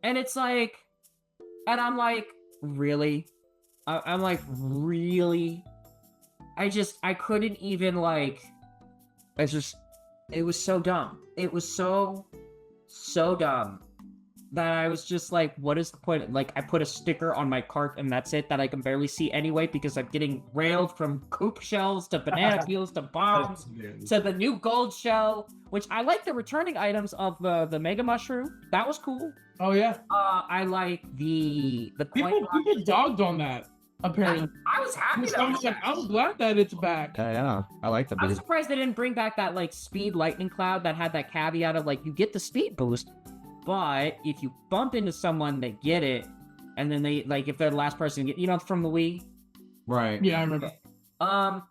And it's like, and I'm like, really? I'm like, really? I couldn't even like, it was so dumb. It was so dumb that I was just like, what is the point? Like, I put a sticker on my cart and that's it, that I can barely see anyway because I'm getting railed from coop shells to banana peels to bombs to the new gold shell, which I like the returning items of the Mega Mushroom. That was cool. Oh yeah. I like the coin. People get dogged on that. Apparently, I was happy. I'm glad that it's back. Yeah, I like that. I'm surprised they didn't bring back that like speed lightning cloud that had that caveat of like you get the speed boost, but if you bump into someone, they get it, and then they like if they're the last person to get from the Wii. Right. Yeah, I remember. I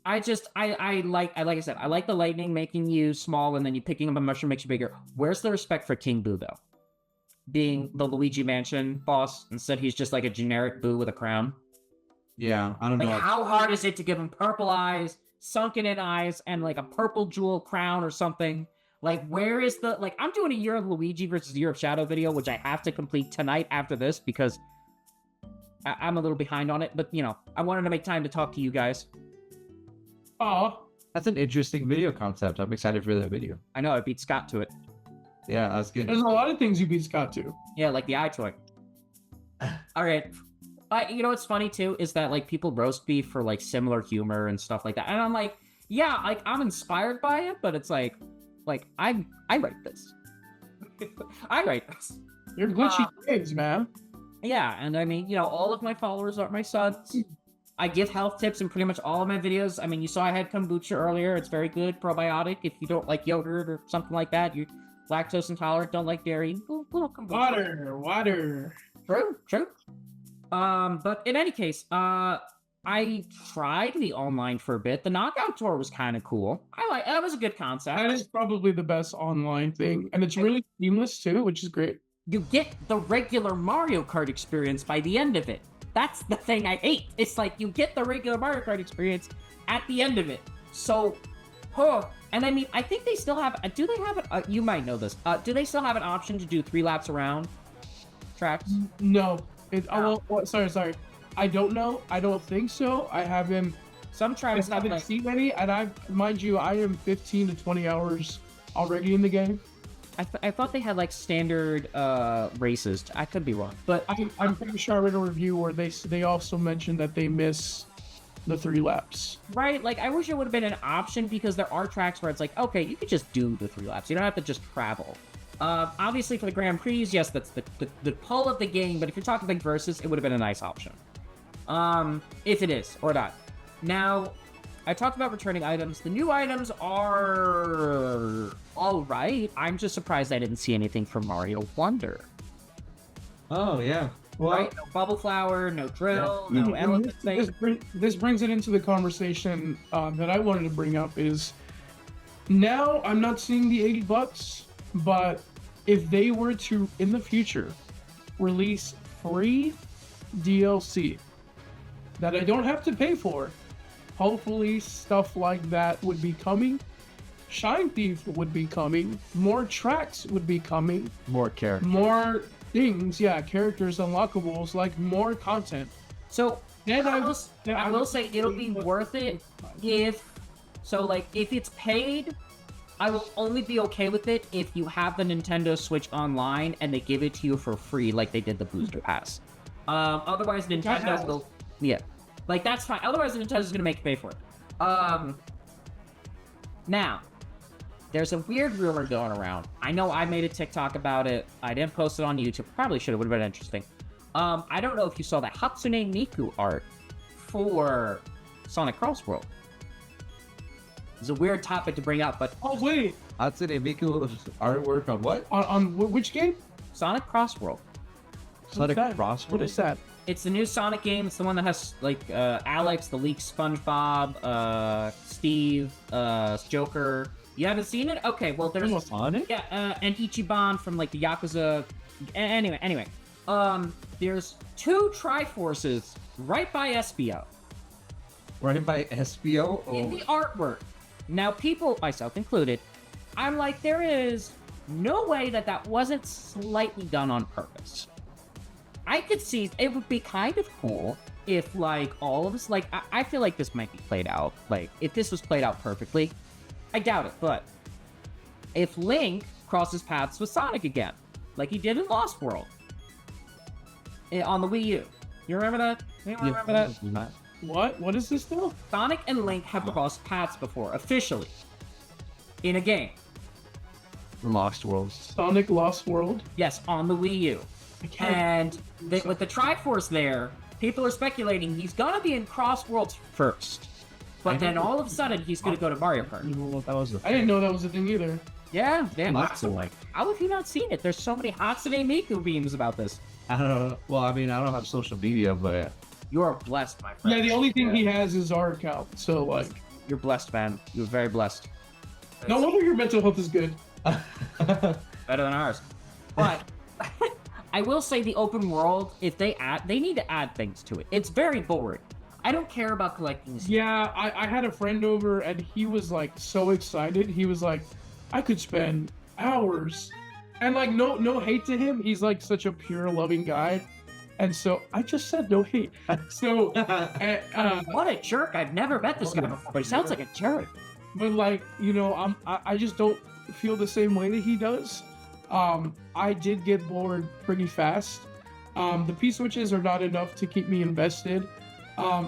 like I said, I like the lightning making you small and then you picking up a mushroom makes you bigger. Where's the respect for King Boo though? Being the Luigi Mansion boss, instead he's just like a generic Boo with a crown. Yeah, I don't Like, know. how hard is it to give him purple eyes, sunken in eyes, and like a purple jewel crown or something? Like, where is the like? I'm doing a Year of Luigi versus Year of Shadow video, which I have to complete tonight after this because I'm a little behind on it, but you know, I wanted to make time to talk to you guys. Oh, That's an interesting video concept. I'm excited for that video. I know I beat Scott to it. Yeah, that's good. there's a lot of things you beat Scott to. Yeah, like the eye toy. All right. You know what's funny too is that like people roast me for like similar humor and stuff like that, and I'm like, yeah, like I'm inspired by it, but it's like I write this. I write this. You're glitchy kids, man. Yeah, and I mean, you know, all of my followers are my sons. I give health tips in pretty much all of my videos. I mean, you saw I had kombucha earlier. It's very good, probiotic. If you don't like yogurt or something like that, you're lactose intolerant, don't like dairy, little kombucha. Water. True. But in any case, I tried the online for a bit. The knockout tour was kind of cool. That was a good concept. That is probably the best online thing, and it's really seamless too, which is great. You get the regular Mario Kart experience by the end of it. That's the thing I hate. It's like you get the regular Mario Kart experience at the end of it. So, and I mean, I think they still have. Do they have it? You might know this. Do they still have an option to do 3 laps around tracks? No. Sorry. I don't know. I don't think so. I haven't. Some tracks I haven't like, seen any, and mind you, I am 15 to 20 hours already in the game. I thought they had like standard races. I could be wrong, but I'm pretty sure I read a review where they also mentioned that they miss the 3 laps. right. Like I wish it would have been an option because there are tracks where it's like, okay, you could just do the 3 laps. You don't have to just travel. Obviously for the Grand Prix, yes, that's the pull of the game. But if you're talking like versus, it would have been a nice option. If it is or not. Now, I talked about returning items. The new items are all right. I'm just surprised I didn't see anything from Mario Wonder. Oh yeah. Well, Right? No bubble flower, no drill, no And elephant thing. this brings it into the conversation that I wanted to bring up is now I'm not seeing the $80, but if they were to in the future release free DLC that I don't have to pay for, hopefully stuff like that would be coming. Shine Thief would be coming. More tracks would be coming. more care. More things, characters unlockables, like more content. So Then I will say it'll be worth it if it's paid. I will only be okay with it if you have the Nintendo Switch Online and they give it to you for free, like they did the Booster Pass. Otherwise, Nintendo will, like that's fine. Otherwise, Nintendo's gonna make you pay for it. Now, there's a weird rumor going around. I know I made a TikTok about it. I didn't post it on YouTube. Probably should have. Would have been interesting. I don't know if you saw that Hatsune Miku art for Sonic Cross World. It's a weird topic to bring up, but Oh wait, Hatsune Miku artwork on what? on which game? Sonic Cross World. Sonic What's that? Cross What is that? It's the new Sonic game. It's the one that has like Alex, the Leak, SpongeBob, Steve, Joker. You haven't seen it? Okay, well there's Sonic? and Ichiban from like the Yakuza. Anyway, there's 2 Triforces right by SBO Right by SBO? in the artwork. Now, people, myself included, I'm like, there is no way that wasn't slightly done on purpose. I could see it would be kind of cool if, like, all of us, like, I feel like this might be played out. Like, if this was played out perfectly, I doubt it, but if Link crosses paths with Sonic again, like he did in Lost World on the Wii U. You remember that? Anyone remember that? What is this though? Sonic and Link have crossed paths before, officially, in a game. Lost Worlds. Sonic Lost World. Yes, on the Wii U. I can't. And with the Triforce there, people are speculating he's gonna be in Cross Worlds first. But then all of a sudden, he's gonna go to Mario Kart. That was I didn't know that was a thing either. Yeah, damn. Hatsune. How have you not seen it? There's so many Hatsune Miku memes about this. I don't know. Well, I mean, I don't have social media, but You're blessed, my friend. Yeah, the only thing he has is our account. So like, You're blessed, man. You're very blessed. no wonder your mental health is good. Better than ours. But I will say the open world, if they need to add things to it. It's very boring. I don't care about collecting stuff. Yeah, I had a friend over and he was like so excited. He was like, I could spend hours. And like no hate to him. He's like such a pure loving guy. And so I just said no hate. So, What a jerk! I've never met this guy before, but he sounds like a jerk. but like, you know, I just don't feel the same way that he does. I did get bored pretty fast. The P switches are not enough to keep me invested.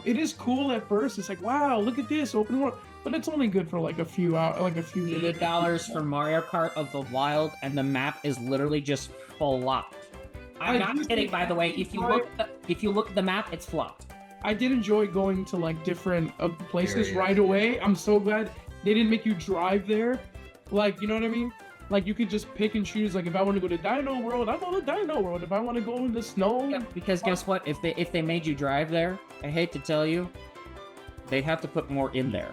It is cool at first. It's like, wow, look at this open world, but it's only good for like a few hours, like a few minutes. $8 for Mario Kart of the Wild, and the map is literally just flopped. I'm not kidding, by the way. If you look at the map, it's flopped. I did enjoy going to like different places Areas. right away. I'm so glad they didn't make you drive there. Like, you know what I mean? Like you could just pick and choose. Like if I want to go to Dino World, I'm on the Dino World. If I want to go in the snow, Yeah, because guess what? If they made you drive there, I hate to tell you, they'd have to put more in there.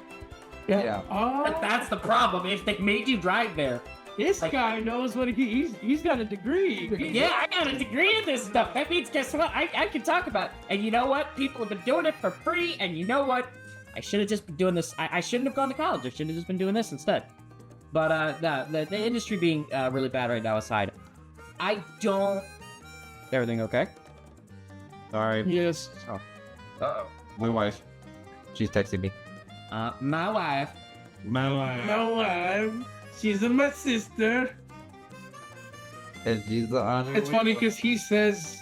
Yeah. Oh, That's the problem. If they made you drive there, this like- guy knows what he's got a degree. yeah, I got a degree in this stuff. That means, guess what? I can talk about it. And you know what? People have been doing it for free. And you know what? I should have just been doing this. I shouldn't have gone to college. I should have just been doing this instead. But the industry being really bad right now aside, I don't. Everything okay? Sorry. Yes. Uh-oh. My wife. She's texting me. My wife. My wife. My wife, she's my sister. And she's the honor. It's funny because he says,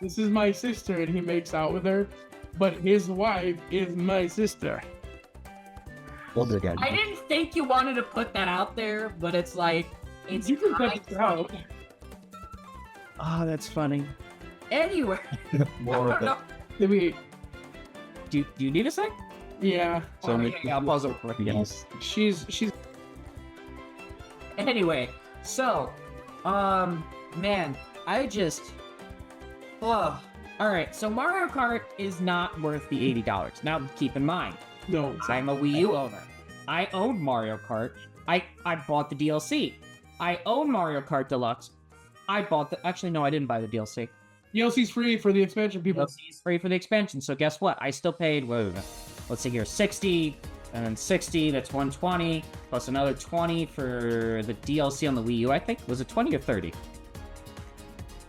"This is my sister," and he makes out with her, but his wife is my sister. Older guy. I didn't think you wanted to put that out there, but it's like it's You can cut this out. Oh, that's funny. Anyway, More I of don't it. know. Did we? Do you need a sec? Yeah. So Okay, I'll pause it for you. Yes. She's Anyway, so, man, I just, oh, all right. So Mario Kart is not worth the $80. Now, keep in mind, no. I'm a Wii U owner. I own Mario Kart. I bought the DLC. I own Mario Kart Deluxe. I bought the. Actually, no, I didn't buy the DLC. DLC's free for the expansion people. DLC is free for the expansion. So guess what? I still paid. Wait, let's see here, 60, and then 60. That's 120 plus another 20 for the DLC on the Wii U. I think was it 20 or 30?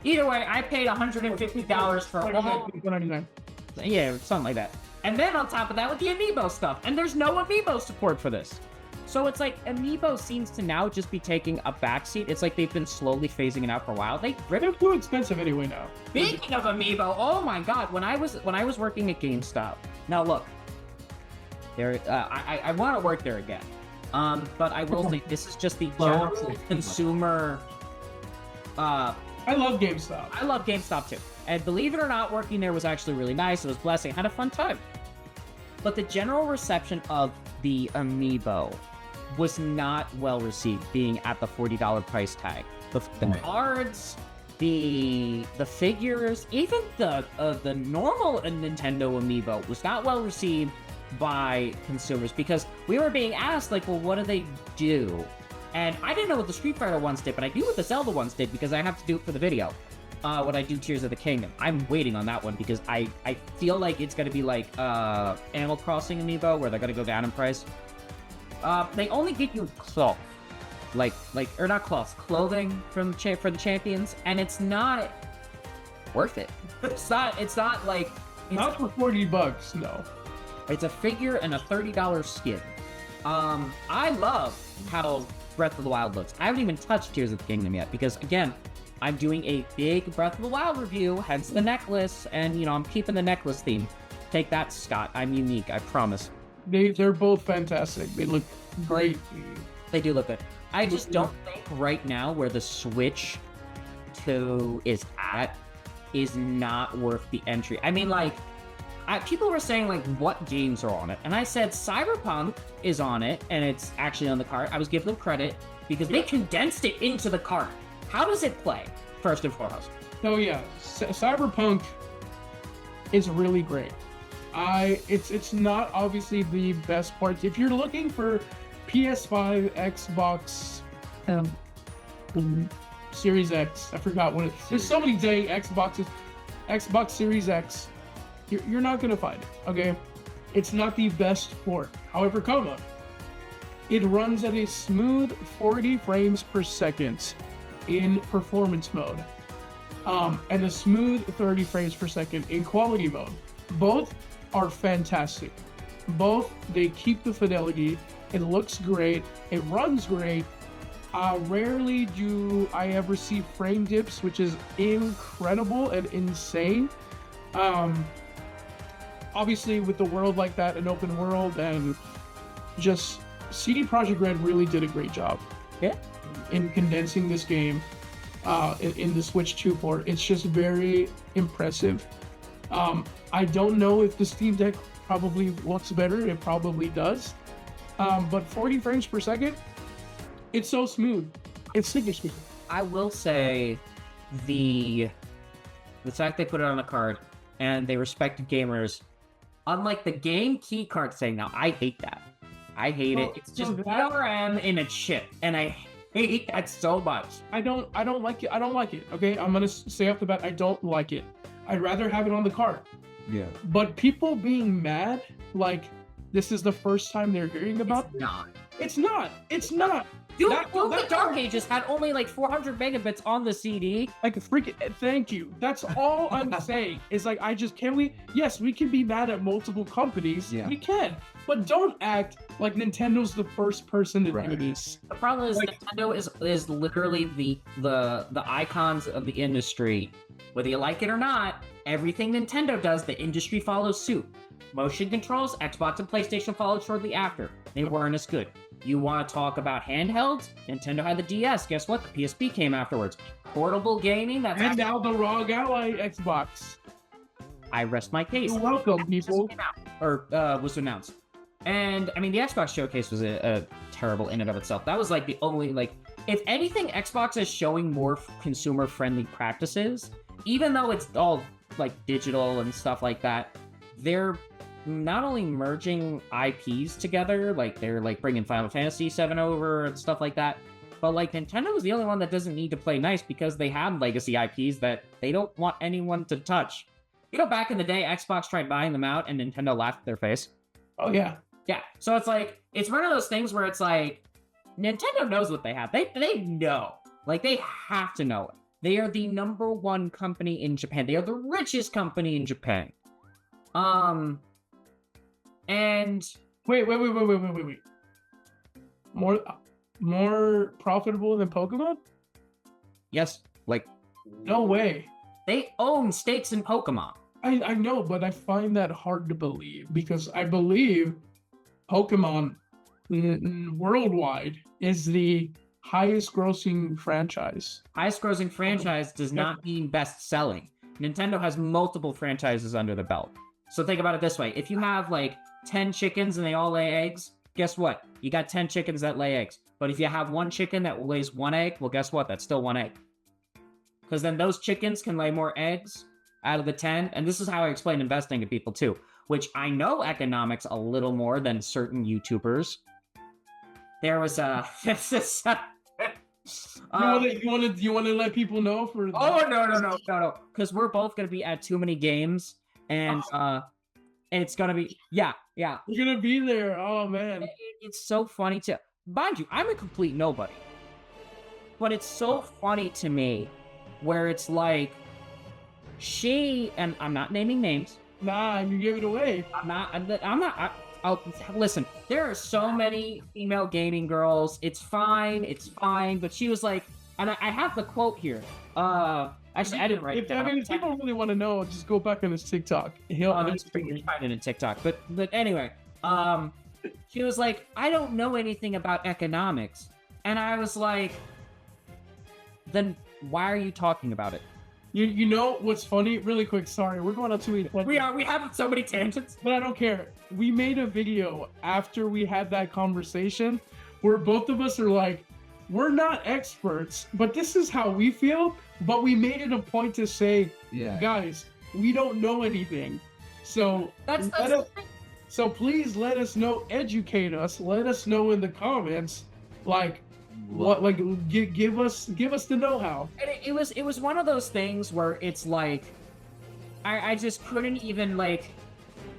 Either way, I paid $150 for all. $199. Yeah, something like that. And then on top of that with the Amiibo stuff. And there's no Amiibo support for this. So it's like Amiibo seems to now just be taking a backseat. It's like they've been slowly phasing it out for a while. They're too expensive anyway now. Speaking of Amiibo, oh my god, when I was working at GameStop. Now look, there I want to work there again. But I will say this is just the general consumer. I love GameStop. I love GameStop too. And believe it or not, working there was actually really nice. It was a blessing. I had a fun time. But the general reception of the Amiibo was not well received, being at the $40 price tag. The cards, the figures, even the normal Nintendo Amiibo was not well received by consumers because we were being asked, like, well, what do they do? And I didn't know what the Street Fighter ones did, but I knew what the Zelda ones did because I have to do it for the video. When I do Tears of the Kingdom. I'm waiting on that one because I feel like it's going to be like Animal Crossing Amiibo where they're going to go down in price. They only get you cloth. Or not cloth, clothing for the champions, and it's not worth it. It's not like... Not for $40, no. It's a figure and a $30 skin. I love how Breath of the Wild looks. I haven't even touched Tears of the Kingdom yet because, again, I'm doing a big Breath of the Wild review, hence the necklace, and, you know, I'm keeping the necklace theme. Take that, Scott. I'm unique, I promise. They're both fantastic. They look great. They do look good. I just don't think right now where the Switch 2 is at is not worth the entry. I mean, like, people were saying, like, what games are on it? And I said Cyberpunk is on it, and it's actually on the cart. I was giving them credit because they condensed it into the cart. How does it play, first and foremost? So yeah, Cyberpunk is really great. It's not obviously the best part. If you're looking for PS5, Xbox, Series X, I forgot what it is. There's so many dang Xboxes. Xbox Series X, you're not gonna find it. Okay, it's not the best port. However, it runs at a smooth 40 frames per second in performance mode. and a smooth 30 frames per second in quality mode. Both are fantastic. Both, they keep the fidelity. It looks great. It runs great. Rarely do I ever see frame dips, which is incredible and insane. Obviously, with the world like that, an open world, and just CD Projekt Red really did a great job. Yeah. In condensing this game in the Switch 2 port. It's just very impressive. I don't know if the Steam Deck probably looks better. It probably does. But 40 frames per second, it's so smooth. It's super smooth. I will say the fact they put it on the card and they respected gamers, unlike the game key card thing. Now, I hate that. I hate it. It's just DRM in a chip, and I hate that so much. I don't like it. I don't like it. Okay, I'm gonna say off the bat, I don't like it. I'd rather have it on the card. Yeah. But people being mad, like this is the first time they're hearing about. It's not. It's not. It's not. Dude, the Dark Ages had only like 400 megabits on the CD. Like freaking thank you. That's all I'm saying. Is like yes, we can be mad at multiple companies. Yeah. We can. But don't act like Nintendo's the first person to do this. The problem is Nintendo is literally the icons of the industry. Whether you like it or not, everything Nintendo does, the industry follows suit. Motion controls, Xbox and PlayStation followed shortly after. They weren't as good. You want to talk about handhelds? Nintendo had the DS. Guess what? The PSP came afterwards. Portable gaming? And now the ROG Ally Xbox. I rest my case. You're welcome, people. Or was announced. And, I mean, the Xbox showcase was a terrible in and of itself. That was, like, the only, like... If anything, Xbox is showing more consumer-friendly practices. Even though it's all, like, digital and stuff like that, they're not only merging IPs together, like they're like bringing Final Fantasy VII over and stuff like that, but like Nintendo is the only one that doesn't need to play nice because they have legacy IPs that they don't want anyone to touch. You know, back in the day, Xbox tried buying them out and Nintendo laughed at their face. Oh yeah. Yeah, so it's like, it's one of those things where it's like, Nintendo knows what they have. They know. Like, they have to know it. They are the #1 company in Japan. They are the richest company in Japan. And wait. More profitable than Pokemon? Yes, like no way. They own stakes in Pokemon. I know, but I find that hard to believe because I believe Pokemon worldwide is the highest grossing franchise. Highest grossing franchise does not mean best selling. Nintendo has multiple franchises under the belt. So think about it this way. If you have like 10 chickens and they all lay eggs, guess what? You got 10 chickens that lay eggs. But if you have one chicken that lays one egg, well, guess what? That's still one egg. Because then those chickens can lay more eggs out of the 10. And this is how I explain investing to people too, which I know economics a little more than certain YouTubers. There was a... you want to let people know for... Oh, no. Because we're both going to be at too many games. And it's going to be... Yeah. You're going to be there. Oh, man. It's so funny to... Mind you, I'm a complete nobody. But it's so funny to me where it's like... She... And I'm not naming names. Nah, you gave it away. Listen, there are so many female gaming girls. It's fine. But she was like... And I have the quote here. Actually, I didn't write it down. If people really want to know, just go back on his TikTok. Let's find it in TikTok. But anyway, she was like, I don't know anything about economics. And I was like, then why are you talking about it? You know what's funny? Really quick, sorry, we're going on too many. We have so many tangents. But I don't care. We made a video after we had that conversation where both of us are like, we're not experts, but this is how we feel. But we made it a point to say, guys, we don't know anything. So so please let us know, educate us, let us know in the comments, like what, like give us the know-how. And it was one of those things where it's like, I just couldn't even like,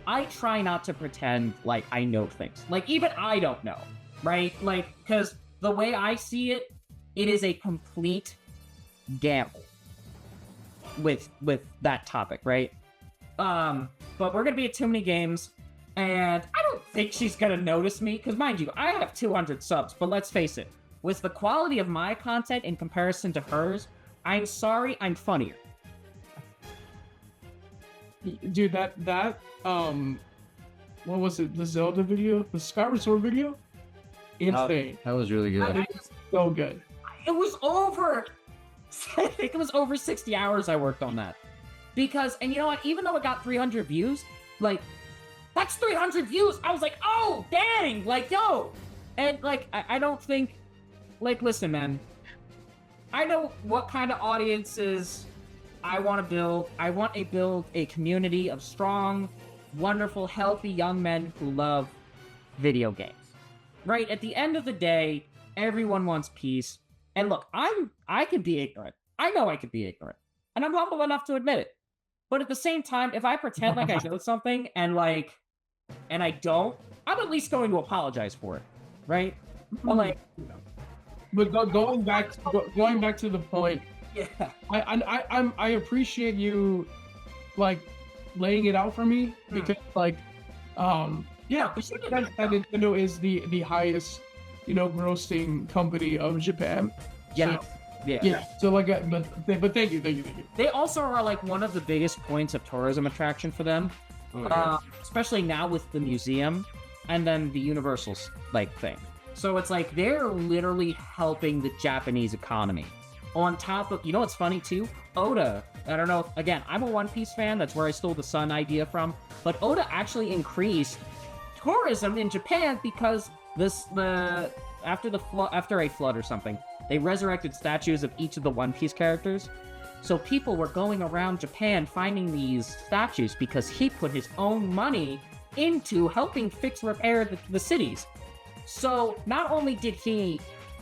I try not to pretend like I know things. Like even I don't know, right? Like, because the way I see it, it is a complete gamble. with that topic, right? But we're gonna be at too many games, and I don't think she's gonna notice me, because mind you, I have 200 subs, but let's face it, with the quality of my content in comparison to hers, I'm sorry, I'm funnier. Dude, that what was it? The Zelda video, the Skyward Sword video, insane. That was really good. It was so good. It was over. I think it was over 60 hours I worked on that. Because, and you know what? Even though it got 300 views, like, that's 300 views. I was like, oh, dang, like, yo. And, like, I don't think, like, listen, man. I know what kind of audiences I want to build. I want to build a community of strong, wonderful, healthy young men who love video games. Right? At the end of the day, everyone wants peace. And look, I can be ignorant. I know I can be ignorant. And I'm humble enough to admit it. But at the same time, if I pretend like I know something and I don't, I'm at least going to apologize for it. Right? But like, But going back to the point, yeah. I appreciate you like laying it out for me, because like yeah, that Nintendo is the highest, you know, grossing company of Japan. Yeah. So, yeah. yeah. So like, but thank you. They also are like one of the biggest points of tourism attraction for them, especially now with the museum and then the Universal like thing. So it's like they're literally helping the Japanese economy. On top of, you know what's funny too? Oda, I don't know, again, I'm a One Piece fan, that's where I stole the sun idea from, but Oda actually increased tourism in Japan because after a flood or something, they resurrected statues of each of the One Piece characters. So people were going around Japan finding these statues because he put his own money into helping repair the cities. So not only did he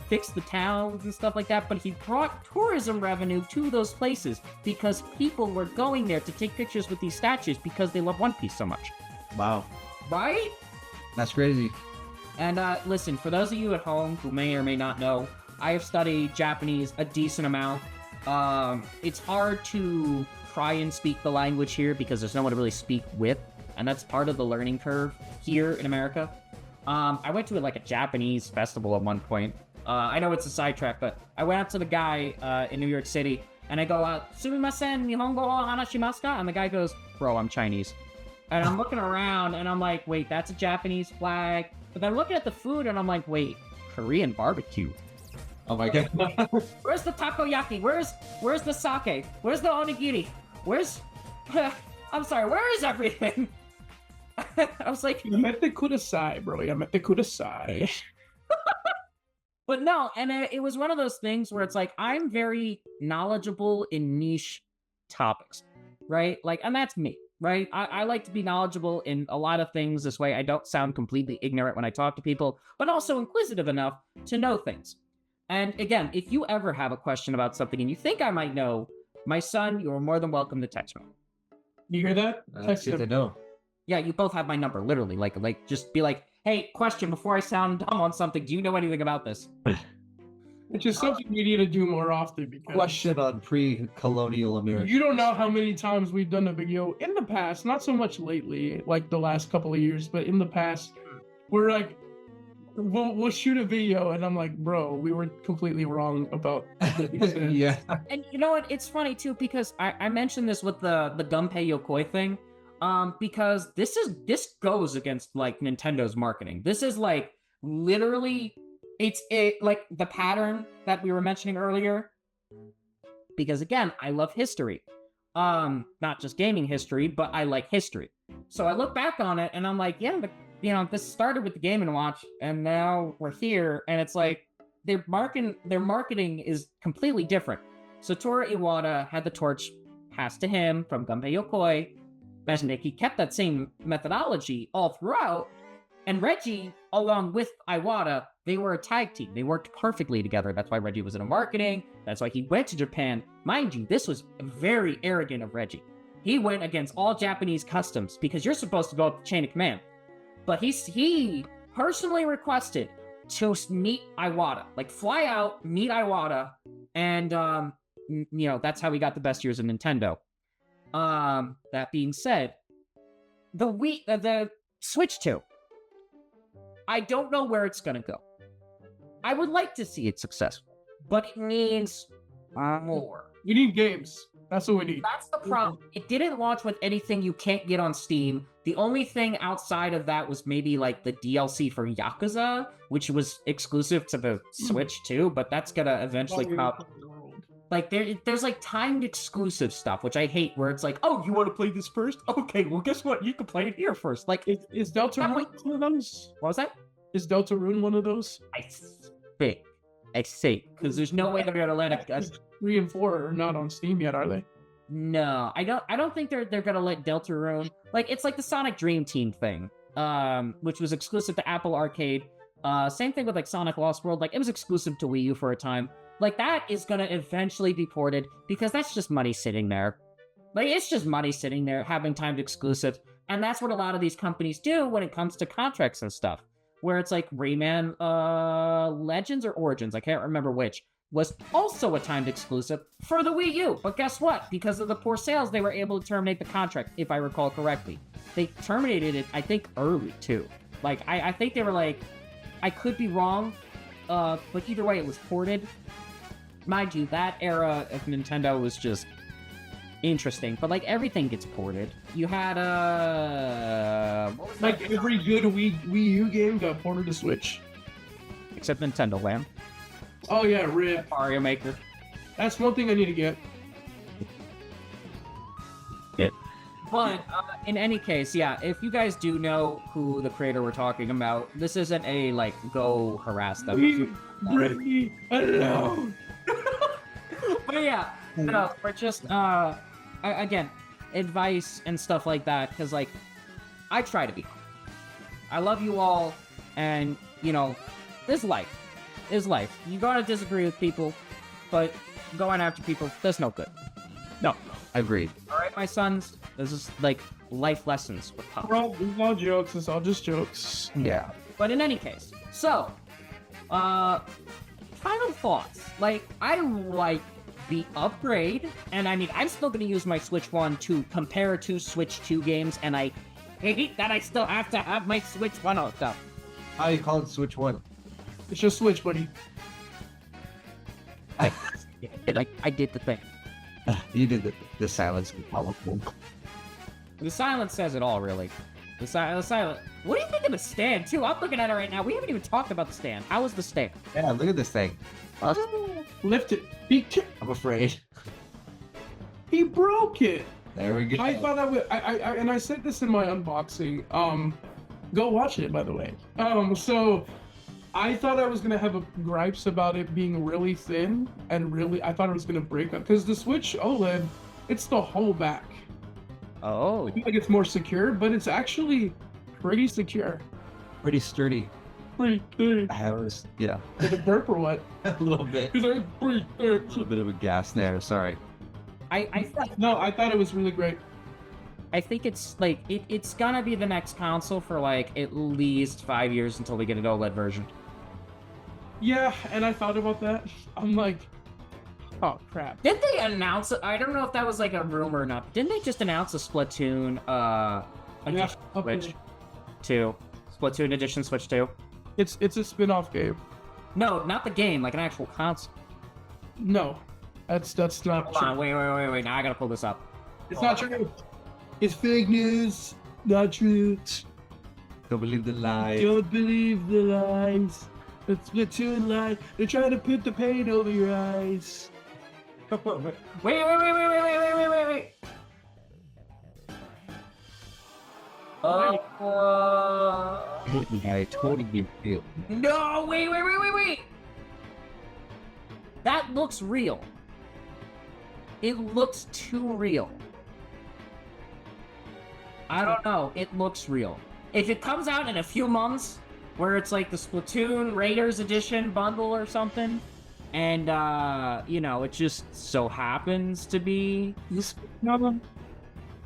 fix the towns and stuff like that, but he brought tourism revenue to those places because people were going there to take pictures with these statues because they love One Piece so much. Wow. Right? That's crazy. And listen, for those of you at home who may or may not know, I have studied Japanese a decent amount. It's hard to try and speak the language here because there's no one to really speak with, and that's part of the learning curve here in America. I went to like a Japanese festival at one point. I know it's a sidetrack, but I went up to the guy in New York City, and I go out, "Sumimasen, Nihongo o hanashimasu ka?" And the guy goes, "Bro, I'm Chinese." And I'm looking around, and I'm like, wait, that's a Japanese flag. But then I'm looking at the food, and I'm like, wait, Korean barbecue. Oh my god. Where's the takoyaki? Where's the sake? Where's the onigiri? Where's... I'm sorry, where is everything? I was like... Yamete kudasai, bro. Yamete kudasai. But no, and it was one of those things where it's like, I'm very knowledgeable in niche topics, right? Like, and that's me, right? I like to be knowledgeable in a lot of things. This way I don't sound completely ignorant when I talk to people, but also inquisitive enough to know things. And again, if you ever have a question about something and you think I might know, my son, you're more than welcome to text me. You hear that? That's good to know. Yeah, you both have my number, literally. Like, just be like, hey, question before I sound dumb on something. Do you know anything about this? It's just something we need to do more often, because Question on pre-colonial America. you don't know how many times we've done a video in the past, not so much lately, like the last couple of years, but in the past, we're like, we'll shoot a video, and I'm like, bro, we were completely wrong about this. Yeah. And you know what? It's funny too, because I mentioned this with the Gunpei Yokoi thing. Because this goes against like Nintendo's marketing. This is like literally it's like the pattern that we were mentioning earlier. Because again, I love history. Not just gaming history, but I like history. So I look back on it and I'm like, yeah, this started with the Game & Watch, and now we're here, and it's like their marketing is completely different. Satoru Iwata had the torch passed to him from Gunpei Yokoi. And he kept that same methodology all throughout. And Reggie, along with Iwata, they were a tag team. They worked perfectly together. That's why Reggie was in marketing. That's why he went to Japan. Mind you, this was very arrogant of Reggie. He went against all Japanese customs because you're supposed to go up the chain of command. But he personally requested to meet Iwata. Like, fly out, meet Iwata, and that's how we got the best years of Nintendo. That being said, the Switch 2, I don't know where it's gonna go. I would like to see it successful, but it needs more. We need games. That's what we need. That's the problem. It didn't launch with anything you can't get on Steam. The only thing outside of that was maybe like the DLC for Yakuza, which was exclusive to the Switch too, but that's gonna eventually come. Like there's like timed exclusive stuff, which I hate, where it's like, oh, you want to play this first? Okay, well, guess what? You can play it here first. Like, is Deltarune one of those? What was that? Is Deltarune one of those? I think, because there's no way they're gonna let it. 3 and 4 are not on Steam yet, are they? No, I don't think they're gonna let Deltarune. Like, it's like the Sonic Dream Team thing, which was exclusive to Apple Arcade. Same thing with like Sonic Lost World. Like, it was exclusive to Wii U for a time. Like, that is gonna eventually be ported, because that's just money sitting there. Like, it's just money sitting there, having timed exclusives. And that's what a lot of these companies do when it comes to contracts and stuff. Where it's like Rayman Legends or Origins, I can't remember which, was also a timed exclusive for the Wii U. But guess what? Because of the poor sales, they were able to terminate the contract, if I recall correctly. They terminated it, I think, early, too. Like, I think they were like, I could be wrong, but either way, it was ported. Mind you, that era of Nintendo was just interesting, but like everything gets ported. You had like every good Wii U game got ported to Switch, except Nintendo Land. Oh yeah, RIP. Mario Maker. That's one thing I need to get. But in any case, yeah, if you guys do know who the creator we're talking about, this isn't a like go harass them. Leave Brittany alone. But yeah, no, we're just again, advice and stuff like that, because like I try to be. I love you all, and this life is life. You're gonna disagree with people, but going after people, that's no good. No. Agreed. All right, my sons, this is like life lessons with Pop. It's all jokes. It's all just jokes. Yeah. But in any case, so final thoughts. Like, I like the upgrade, and I mean, I'm still going to use my Switch 1 to compare to Switch 2 games, and I hate that I still have to have my Switch 1 hooked up. How you call it Switch 1? It's just Switch, buddy. I did the thing. You did the silence. The silence says it all, really. The silence. What do you think of the stand, too? I'm looking at it right now. We haven't even talked about the stand. How was the stand? Yeah, look at this thing. Lift it. I'm afraid. He broke it. There we go. I thought and I said this in my unboxing. Go watch it, by the way. So I thought I was gonna have gripes about it being really thin, and I thought it was gonna break up, because the Switch OLED, it's the whole back. Oh. I feel like it's more secure, but it's actually pretty secure. Pretty sturdy. Pretty sturdy. Yeah. Did it burp or what? A little bit. He's like, pretty A little bit of a gas there. Sorry. I thought it was really great. I think it's like it's gonna be the next console for like at least 5 years until we get an OLED version. Yeah, and I thought about that. I'm like, oh crap. Did they announce it? I don't know if that was like a rumor or not. Didn't they just announce a Splatoon edition Switch 2? Splatoon edition Switch 2? It's a spin-off game. No, not the game, like an actual console. No. That's not Hold true. on, wait. Now I gotta pull this up. It's not true. It's fake news. Not true. Don't believe the lie. Don't believe the lies. The Splatoon lie. They're trying to put the paint over your eyes. Wait. I totally feel. No, wait. That looks real. It looks too real. I don't know. It looks real. If it comes out in a few months, where it's like the Splatoon Raiders Edition bundle or something, and, it just so happens to be the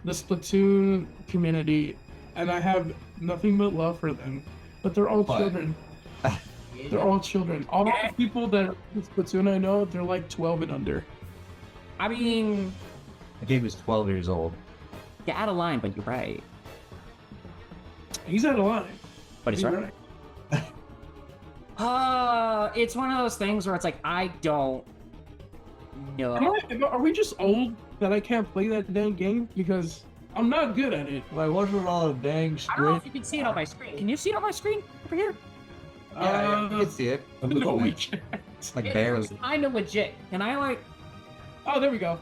Splatoon community, and I have nothing but love for them, but they're all children. They're all children. All the people that Splatoon I know, they're like 12 and under. I mean, The game is 12 years old. you're out of line, but you're right. He's out of line. But he's right. It's one of those things where it's like, I don't know. Are we just old that I can't play that dang game? Because I'm not good at it. Like, what's with all the dang I don't know script? if you can see it on my screen. Can you see it on my screen over here? Yeah, you can see it. No, we can't. Like, barely. It's kind of legit. Can I like? Oh, there we go.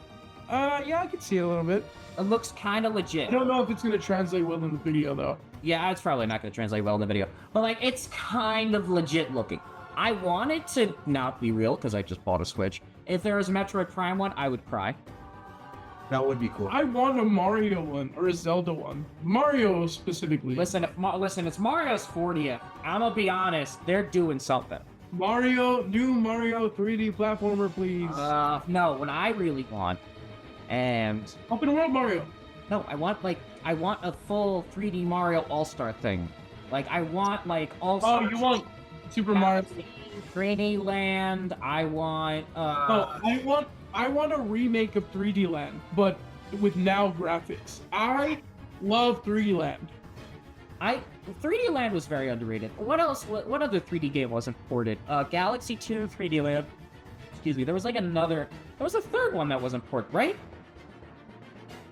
Yeah, I can see it a little bit. It looks kind of legit. I don't know if it's gonna translate well in the video though. Yeah, it's probably not going to translate well in the video. But, like, it's kind of legit looking. I want it to not be real, because I just bought a Switch. If there was a Metroid Prime one, I would cry. That would be cool. I want a Mario one or a Zelda one. Mario specifically. Listen, it's Mario's 40th. I'm going to be honest, they're doing something. New Mario 3D platformer, please. No, what I really want, and... Open world Mario. No, I want a full 3D Mario All-Star thing. Like, I want, like, All-Star... Oh, you want Super Mario? 3D Land, I want, No, I want a remake of 3D Land, but with now graphics. I love 3D Land. 3D Land was very underrated. What else? What other 3D game wasn't ported? Galaxy 2 3D Land. Excuse me. There was like another. There was a third one that wasn't ported, right?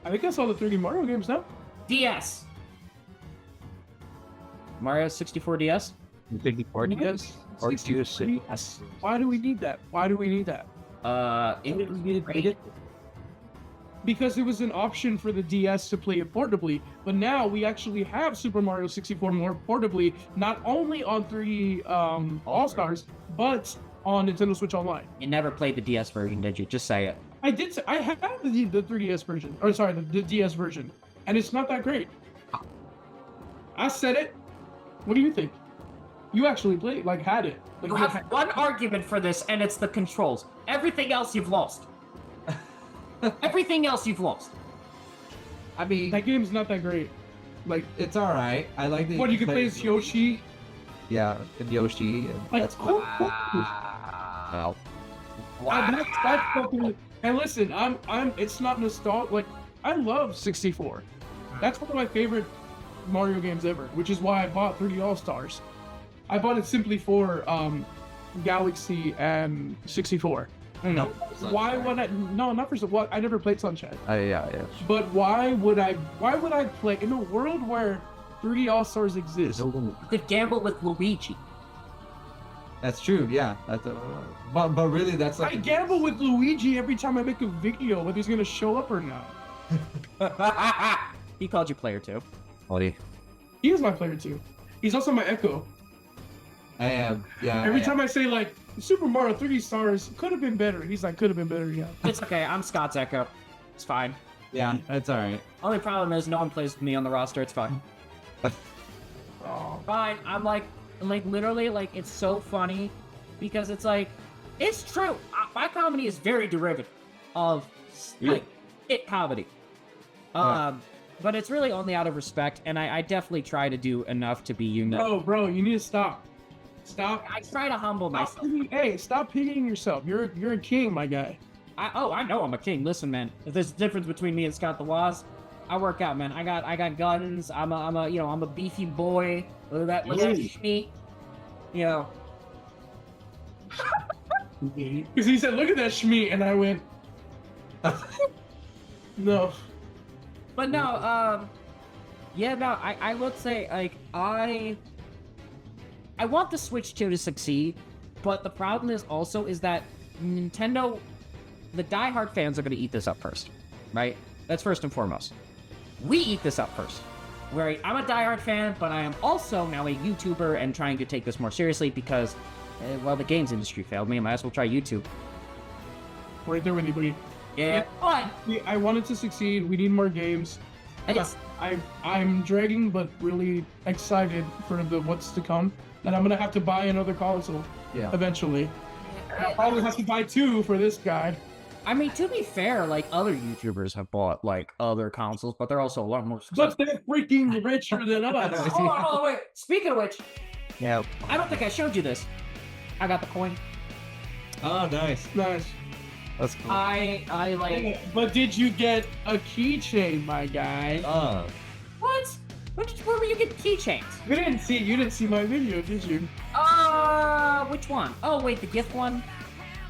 I think I saw the 3D Mario games now. DS. Mario 64 DS. 54 DS? Or Yes. Why do we need that? Why do we need that? It was great. Because it was an option for the DS to play it portably, but now we actually have Super Mario 64 more portably, not only on 3D All-Stars, but on Nintendo Switch Online. You never played the DS version, did you? Just say it. I did. I have the 3DS version, or sorry, the DS version, and it's not that great. I said it. What do you think? You actually played, like, had it. Like, You have one argument for this, and it's the controls. Everything else you've lost. Everything else you've lost. I mean, that game's not that great. Like, it's alright. I like the. what you can play as Yoshi. Yeah, and Yoshi. And Like, that's cool. Well. That's fucking. And listen, It's not nostalgic. Like, I love 64. That's one of my favorite Mario games ever, which is why I bought 3D All Stars. I bought it simply for Galaxy and 64. No. Why would I? No, not for what? I never played Sunshine. Yeah. But why would I play in a world where 3D All Stars exists? You could gamble with Luigi. That's true. Yeah. But really, that's like. I gamble with Luigi every time I make a video whether he's gonna show up or not. He called you player 2. Buddy. He is my player too. He's also my Echo. I am. Yeah. Every time I say like Super Mario 3D Stars could have been better, he's like could have been better. Yeah. It's okay. I'm Scott's Echo. It's fine. Yeah, that's alright. Only problem is no one plays with me on the roster. It's fine. Oh. Fine. I'm like literally like it's so funny because it's like it's true. My comedy is very derivative of like it comedy. But it's really only out of respect, and I definitely try to do enough to be unique. Bro, you need to stop. Stop. I try to humble myself. Hey, stop pitying yourself. You're a king, my guy. I know I'm a king. Listen, man. If there's a difference between me and Scott the Woz, I work out, man. I got guns. I'm a beefy boy. Look at that schmeat. You know. Because he said, "Look at that schmeat," and I went, "No." But no, I would say, like, I want the Switch 2 to succeed, but the problem is that Nintendo, the diehard fans are going to eat this up first, right? That's first and foremost. We eat this up first. Where I'm a diehard fan, but I am also now a YouTuber and trying to take this more seriously because, well, the games industry failed me. I might as well try YouTube. Right there with you, buddy. Yeah, but I want it to succeed. We need more games. I'm dragging, but really excited for what's to come. And I'm gonna have to buy another console. Yeah. Eventually. I'll probably have to buy 2 for this guy. I mean, to be fair, like other YouTubers have bought like other consoles, but they're also a lot more successful. But they're freaking richer than us. Hold on, wait. Speaking of which, Yeah. I don't think I showed you this. I got the coin. Oh, nice. Nice. That's cool. I like. But did you get a keychain, my guy? What? Where were you getting keychains? You didn't see my video, did you? Which one? Oh wait, the gift one.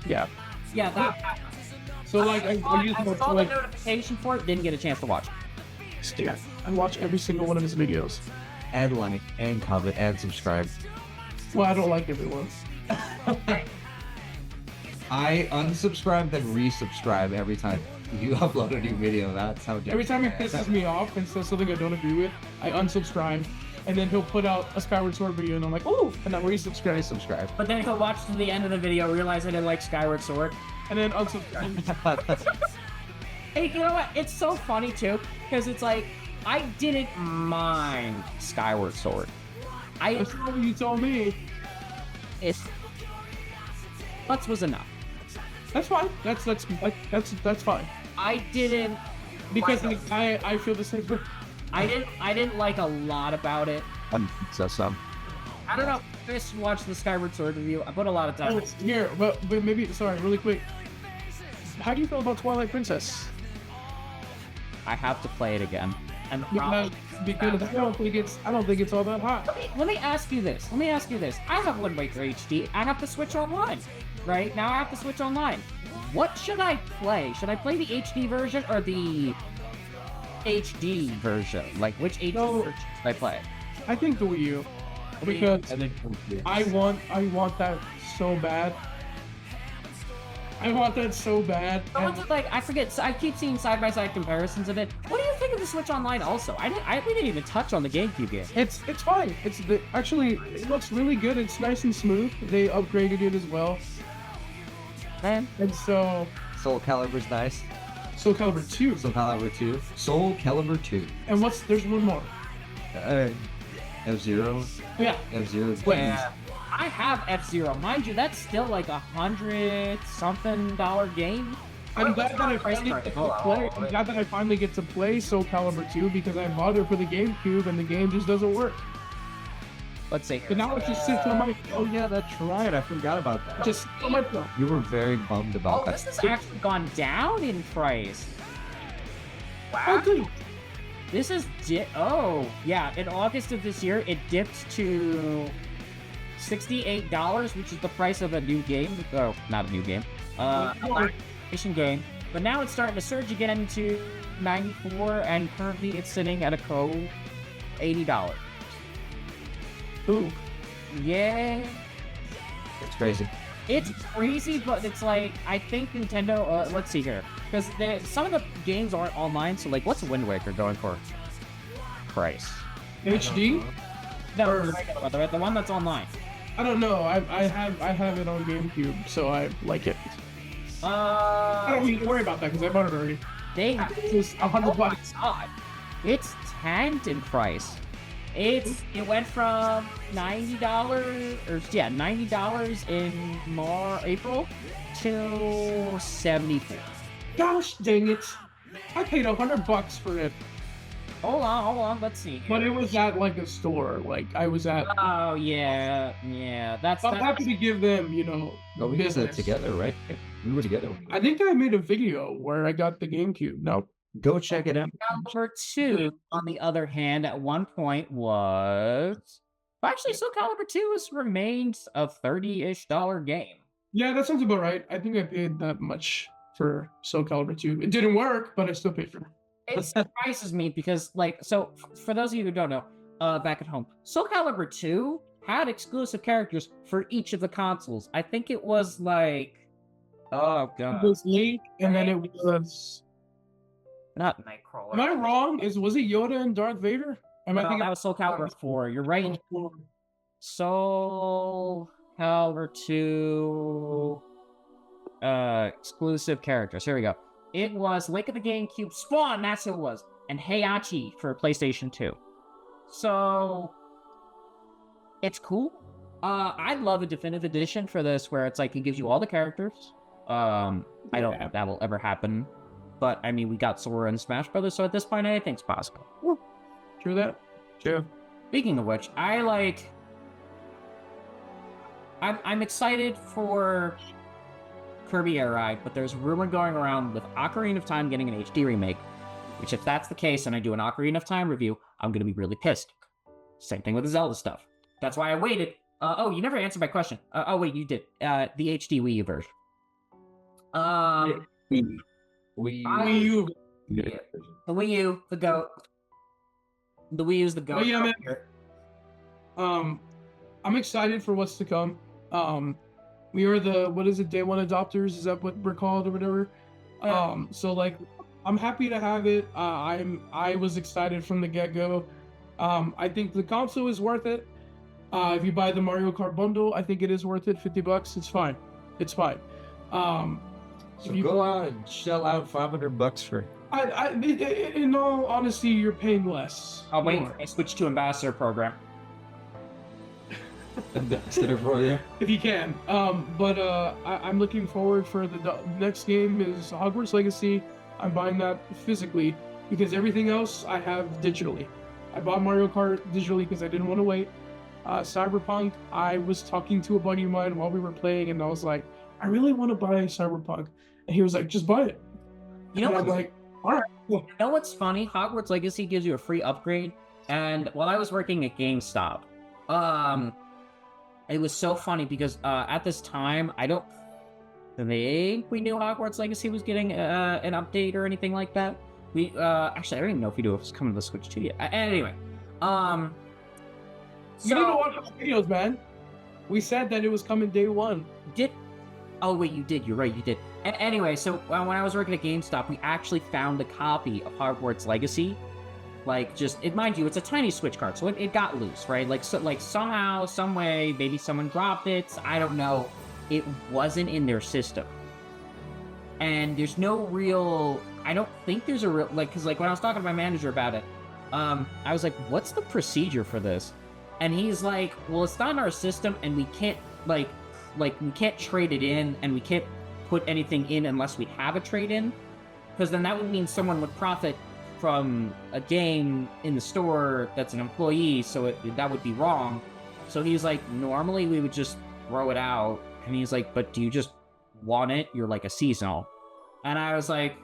Yeah. Yeah, that. So like, I saw the notification for it. Didn't get a chance to watch. Yeah, I watch every single one of his videos. And like, and comment, and subscribe. Well, I don't like everyone. I unsubscribe then resubscribe every time you upload a new video. That's how. Every time he pisses me off and says something I don't agree with, I unsubscribe, and then he'll put out a Skyward Sword video, and I'm like, oh, and I resubscribe. subscribe. But then he'll watch to the end of the video, realize I didn't like Skyward Sword. And then unsubscribe. Hey, you know what? It's so funny too, because it's like I didn't mind Skyward Sword. That's not what you told me. It's Butts was enough. That's fine. That's fine. I didn't Because I feel the same way. I didn't like a lot about it. So some. I don't know. Just watch the Skyward Sword review. I put a lot of time. Oh, here, but maybe sorry, really quick. How do you feel about Twilight Princess? I have to play it again. And the problem Because I don't think it's all that hot. let me ask you this. I have Wind Waker HD. I have to switch online. Right? Now I have to switch online. What should I play? Should I play the HD version or the HD version? Like, which HD version should I play? I think the Wii U. Because I want that so bad. I want that so bad. Like, I forget. So I keep seeing side-by-side comparisons of it. What do you think of the Switch Online? Also, we didn't even touch on the GameCube game. It's fine. Actually it looks really good. It's nice and smooth. They upgraded it as well. Man, And so Soul Calibur's nice. Soul Calibur 2. Soul Calibur 2. Soul Calibur 2. And there's one more. F-Zero. Yeah. F-Zero. yeah. I have F-Zero. Mind you, that's still like $100-something game. I'm glad that I finally get to play. I'm glad that I finally get to play Soul Calibur 2 because I bought it for the GameCube and the game just doesn't work. Let's see. But now it just sits on my Oh yeah, that's right. I forgot about that. just on my phone. You were very bummed about Oh, that. this has actually gone down in price. Oh, good. This is oh yeah. In August of this year, it dipped to $68, which is the price of a new game. Oh, not a new game. A PlayStation game. But now it's starting to surge again to $94, and currently it's sitting at a cold $80. Ooh. Yeah, It's crazy. it's crazy, but it's like I think Nintendo. Let's see here, because some of the games aren't online. So like, what's Wind Waker going for? Price. HD? No, the one that's online. I don't know. I have it on GameCube, so I like it. I don't need to worry about that because I bought it already. It's $100. God, it's tanked in price. It went from $90 in April to $74. Gosh dang it! I paid $100 for it, Hold on, let's see. but it was at like a store. Like I was at. Oh yeah, that's. I'm happy to give them, No, we did that business. together, right? We were together. I think I made a video where I got the GameCube. No, Go check it out. Number 2, on the other hand, at one point was actually Soul Calibur 2 has remained a $30-ish game. yeah, that sounds about right. I think I paid that much for Soul Calibur 2. It didn't work, but I still paid for it. It surprises me because, for those of you who don't know, back at home, Soul Calibur 2 had exclusive characters for each of the consoles. I think it was like, oh It god, was Link, and then it was. not Nightcrawler. Am I wrong? Was it Yoda and Darth Vader? Am I No, thinking? that was Soul Calibur 4. You're right. Soul Calibur 2 exclusive characters. Here we go. It was Link of the GameCube, Spawn, that's who it was, and Heihachi for PlayStation 2. So it's cool. I'd love a definitive edition for this where it's like it gives you all the characters. I don't know if that will ever happen. But I mean, we got Sora and Smash Brothers, so at this point anything's possible. True that. True. Speaking of which, I'm excited for Kirby Air Ride, but there's a rumor going around with Ocarina of Time getting an HD remake, which if that's the case and I do an Ocarina of Time review, I'm going to be really pissed. Same thing with the Zelda stuff. That's why I waited. Oh, you never answered my question. Oh, wait, you did. The HD Wii U version. Wii U. The Wii U, the GOAT. The Wii U's the GOAT. Oh, yeah, man. I'm excited for what's to come. We are the, what is it, day one adopters? Is that what we're called or whatever? So like, I'm happy to have it. I was excited from the get-go. I think the console is worth it. If you buy the Mario Kart bundle, I think it is worth it. $50, it's fine. It's fine. So go out and shell out $500 for. In all honesty, you're paying less. I'll wait. I switch to Ambassador Program. Ambassador Program. If you can. I'm looking forward for the next game is Hogwarts Legacy. I'm buying that physically because everything else I have digitally. I bought Mario Kart digitally because I didn't want to wait. Cyberpunk, I was talking to a buddy of mine while we were playing, and I was like, I really want to buy Cyberpunk. And he was like, just buy it. You know, I'm like, all right. Cool. You know what's funny? Hogwarts Legacy gives you a free upgrade, and while I was working at GameStop, it was so funny because at this time, I don't think we knew Hogwarts Legacy was getting an update or anything like that. We actually, I don't even know if we knew it was coming to the Switch 2 yet. Anyway, You need to watch the videos, man. We said that it was coming day one. Oh, wait, you did. You're right, you did. Anyway, so when I was working at GameStop, we actually found a copy of Hogwarts Legacy. Like, mind you, it's a tiny Switch card, so it got loose, right? Like, somehow, some way, maybe someone dropped it. I don't know. It wasn't in their system. And there's no real... I don't think there's a real... Like, because, like, when I was talking to my manager about it, I was like, what's the procedure for this? And he's like, well, it's not in our system, and we can't, like, we can't trade it in, and we can't put anything in unless we have a trade-in, because then that would mean someone would profit from a game in the store that's an employee, so that would be wrong. So he's like, normally we would just throw it out, and he's like, but do you just want it? You're like a seasonal. And I was like,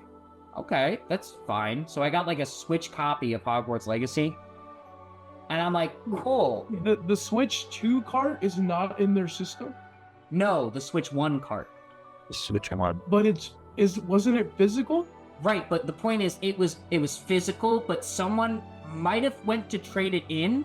okay, that's fine. So I got like a Switch copy of Hogwarts Legacy. And I'm like, cool. The Switch 2 cart is not in their system? No, the Switch 1 cart. The Switch 1. But wasn't it physical? Right, but the point is, it was physical, but someone might have went to trade it in,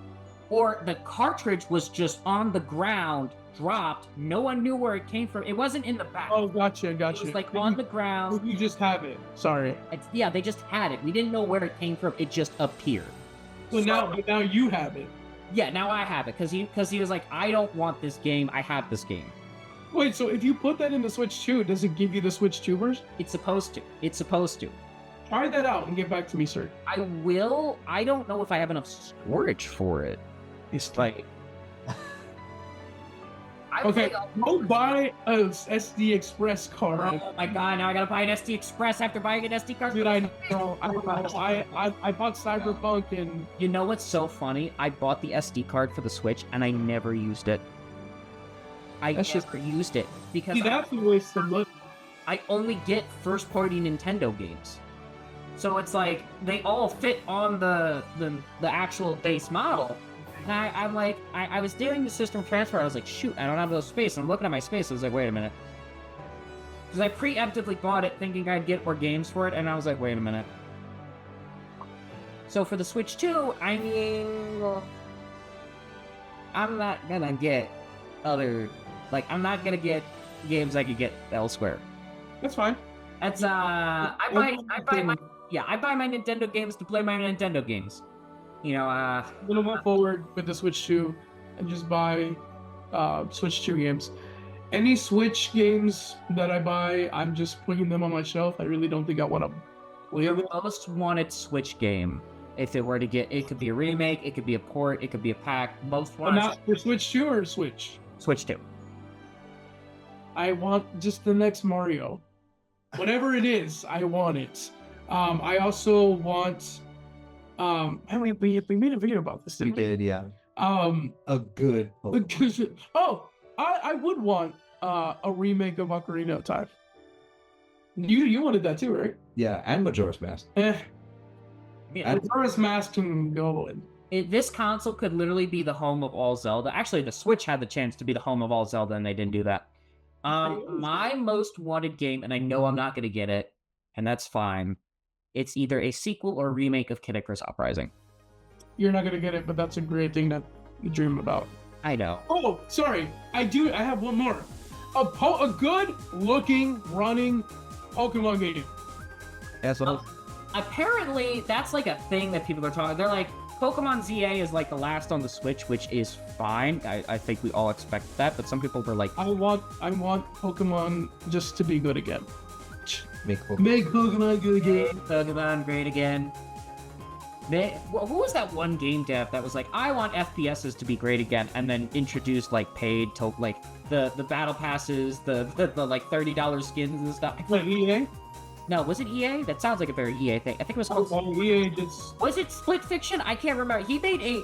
or the cartridge was just on the ground, dropped. No one knew where it came from. It wasn't in the back. Oh, gotcha. It was like on the ground. You just have it. Sorry. Yeah, they just had it. We didn't know where it came from. It just appeared. So now you have it. Yeah, now I have it, because he was like, I don't want this game. I have this game. Wait, so if you put that in the Switch 2, does it give you the Switch 2 version? It's supposed to. It's supposed to. Try that out and get back to me, sir. I will. I don't know if I have enough storage for it. It's like... Okay, go buy a SD Express card. Oh my god, now I gotta buy an SD Express after buying an SD card? Dude, I know. I bought Cyberpunk and... You know what's so funny? I bought the SD card for the Switch and I never used it. I never used it because that's a waste of money. I only get first-party Nintendo games. So it's like, they all fit on the actual base model. And I'm like, I was doing the system transfer, I was like, shoot, I don't have those space. And I'm looking at my space, I was like, wait a minute. Because I preemptively bought it thinking I'd get more games for it, and I was like, wait a minute. So for the Switch 2, I mean, I'm not gonna get I'm not gonna get games I could get elsewhere. That's fine. That's, I buy my Nintendo games to play my Nintendo games. You know, I'm gonna move forward with the Switch 2 and just buy Switch 2 games. Any Switch games that I buy, I'm just putting them on my shelf. I really don't think I want to play them. The most wanted Switch game, if it were to get, it could be a remake, it could be a port, it could be a pack. Most wanted. Not for Switch 2 or Switch? Switch 2. I want just the next Mario. Whatever it is, I want it. I also want... we made a video about this, didn't we? We did, yeah. A good... Oh, I would want a remake of Ocarina of Time. You wanted that too, right? Yeah, and Majora's Mask. Majora's Mask can go in. This console could literally be the home of all Zelda. Actually, the Switch had the chance to be the home of all Zelda, and they didn't do that. My most wanted game, and I know I'm not going to get it, and that's fine. It's either a sequel or a remake of Kid Icarus Uprising. You're not gonna get it, but that's a great thing that you dream about. I know. Oh, sorry. I have one more. A good-looking, running Pokemon game. That's what Apparently, that's like a thing that people are talking. They're like, Pokemon ZA is like the last on the Switch, which is fine. I think we all expect that, but some people were like, I want Pokemon just to be good again. make Pokemon good again. Pokemon great again. Who was that one game dev that was like, I want FPSs to be great again, and then introduced like paid to like the battle passes, the like $30 skins and stuff. Like EA? No, was it EA? That sounds like a very EA thing. I think it was called. Oh, EA just. Was it Split Fiction? I can't remember. He made a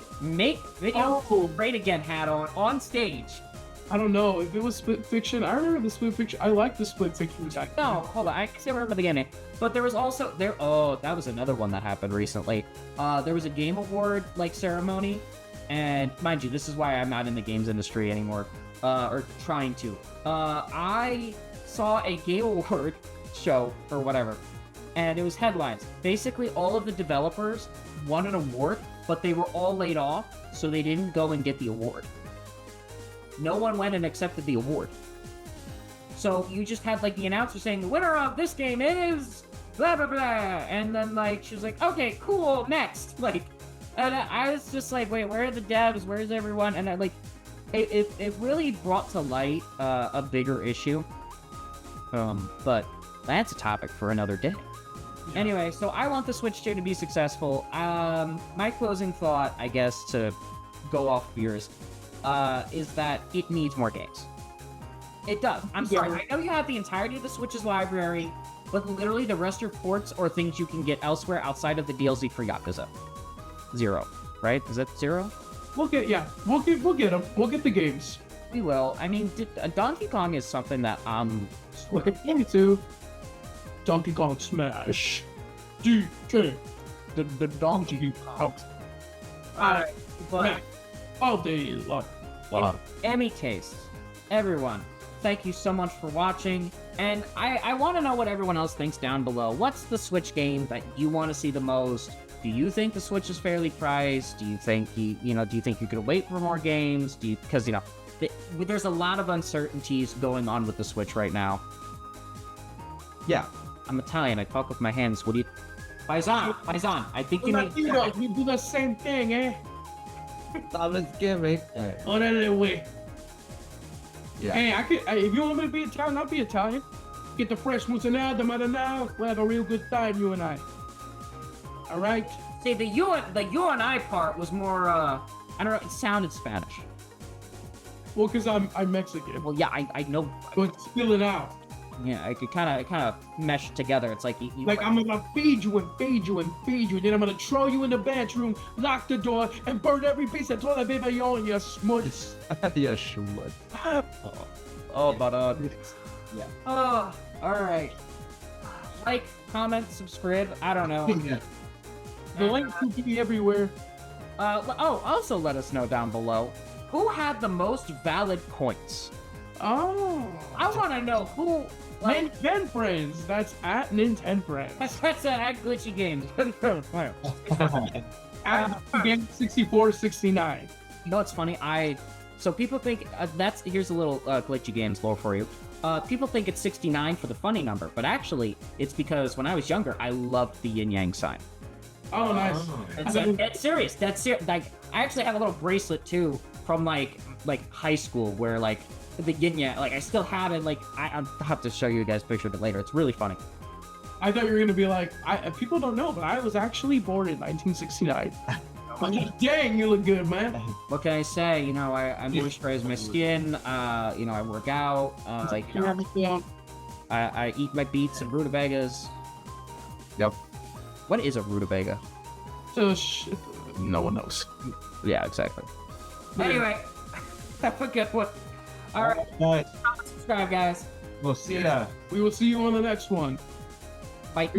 video great again hat on stage. I don't know if it was Split Fiction. I remember the Split Fiction. I like the Split Fiction. No, hold on. I still remember the beginning. But there was also there. Oh, that was another one that happened recently. There was a Game Award like ceremony, and mind you, this is why I'm not in the games industry anymore, or trying to. I saw a Game Award show or whatever, and it was headlines. Basically, all of the developers won an award, but they were all laid off, so they didn't go and get the award. No one went and accepted the award. So you just had like the announcer saying the winner of this game is blah blah blah, and then like she was like, okay, cool, next. Like, and I was just like, wait, where are the devs? Where's everyone? And I like, it really brought to light a bigger issue. But that's a topic for another day. Yeah. Anyway, so I want the Switch 2 to be successful. My closing thought, I guess, to go off yours, is that it needs more games. It does. I'm sorry. I know you have the entirety of the Switch's library, but literally the rest are ports or things you can get elsewhere outside of the DLC for Yakuza. 0, right? Is that 0? We'll get them. We'll get the games. We will. I mean, Donkey Kong is something that looking into. Donkey Kong Smash. DJ. The Donkey Kong. Alright, but all day long. Any case, everyone, thank you so much for watching, and I want to know what everyone else thinks down below. What's the Switch game that you want to see the most? Do you think the Switch is fairly priced? Do you think do you think you could wait for more games? Because there's a lot of uncertainties going on with the Switch right now. Yeah. I'm Italian. I talk with my hands. What do you... Paisan. I think you mean... We do the same thing, eh? Let's get me. Orale, way. Yeah. Hey, if you want me to be Italian, I'll be Italian. Get the fresh moussonada, marinara. We'll have a real good time, you and I. All right? See, the you and I part was more, I don't know, it sounded Spanish. Well, because I'm Mexican. Well, yeah, I know. But spill it out. Yeah, I could kind of mesh together. It's like you like I'm gonna feed you and feed you and feed you. Then I'm gonna throw you in the bathroom, lock the door, and burn every piece of toilet paper you own, you smuts. Yeah, schmutz. Yeah. Oh, all right. Like, comment, subscribe. I don't know. Yeah. The link will be everywhere. Also let us know down below who had the most valid points. Oh, I want to know who. Like, Nintendo Friends. That's at Nintendo Friends. That's at Glitchy Games. At Game 64, 69. You know what's funny? So people think here's a little Glitchy Games lore for you. People think it's 69 for the funny number, but actually, it's because when I was younger, I loved the yin yang sign. Oh, nice. That's serious. That's serious. Like, I actually have a little bracelet too from like high school where like the yin yang. Like, I still have it. Like, I'll have to show you guys a picture of it later. It's really funny. I thought you were gonna be like, people don't know, but I was actually born in 1969. Dang, you look good, man. What can I say? You know, I moisturize my skin. You know, I work out. I eat my beets and rutabagas. Yep. What is a rutabaga? So no one knows. Yeah, exactly. Anyway, have a good one. All right. Bye. Subscribe, guys. We'll see ya. We will see you on the next one. Bye.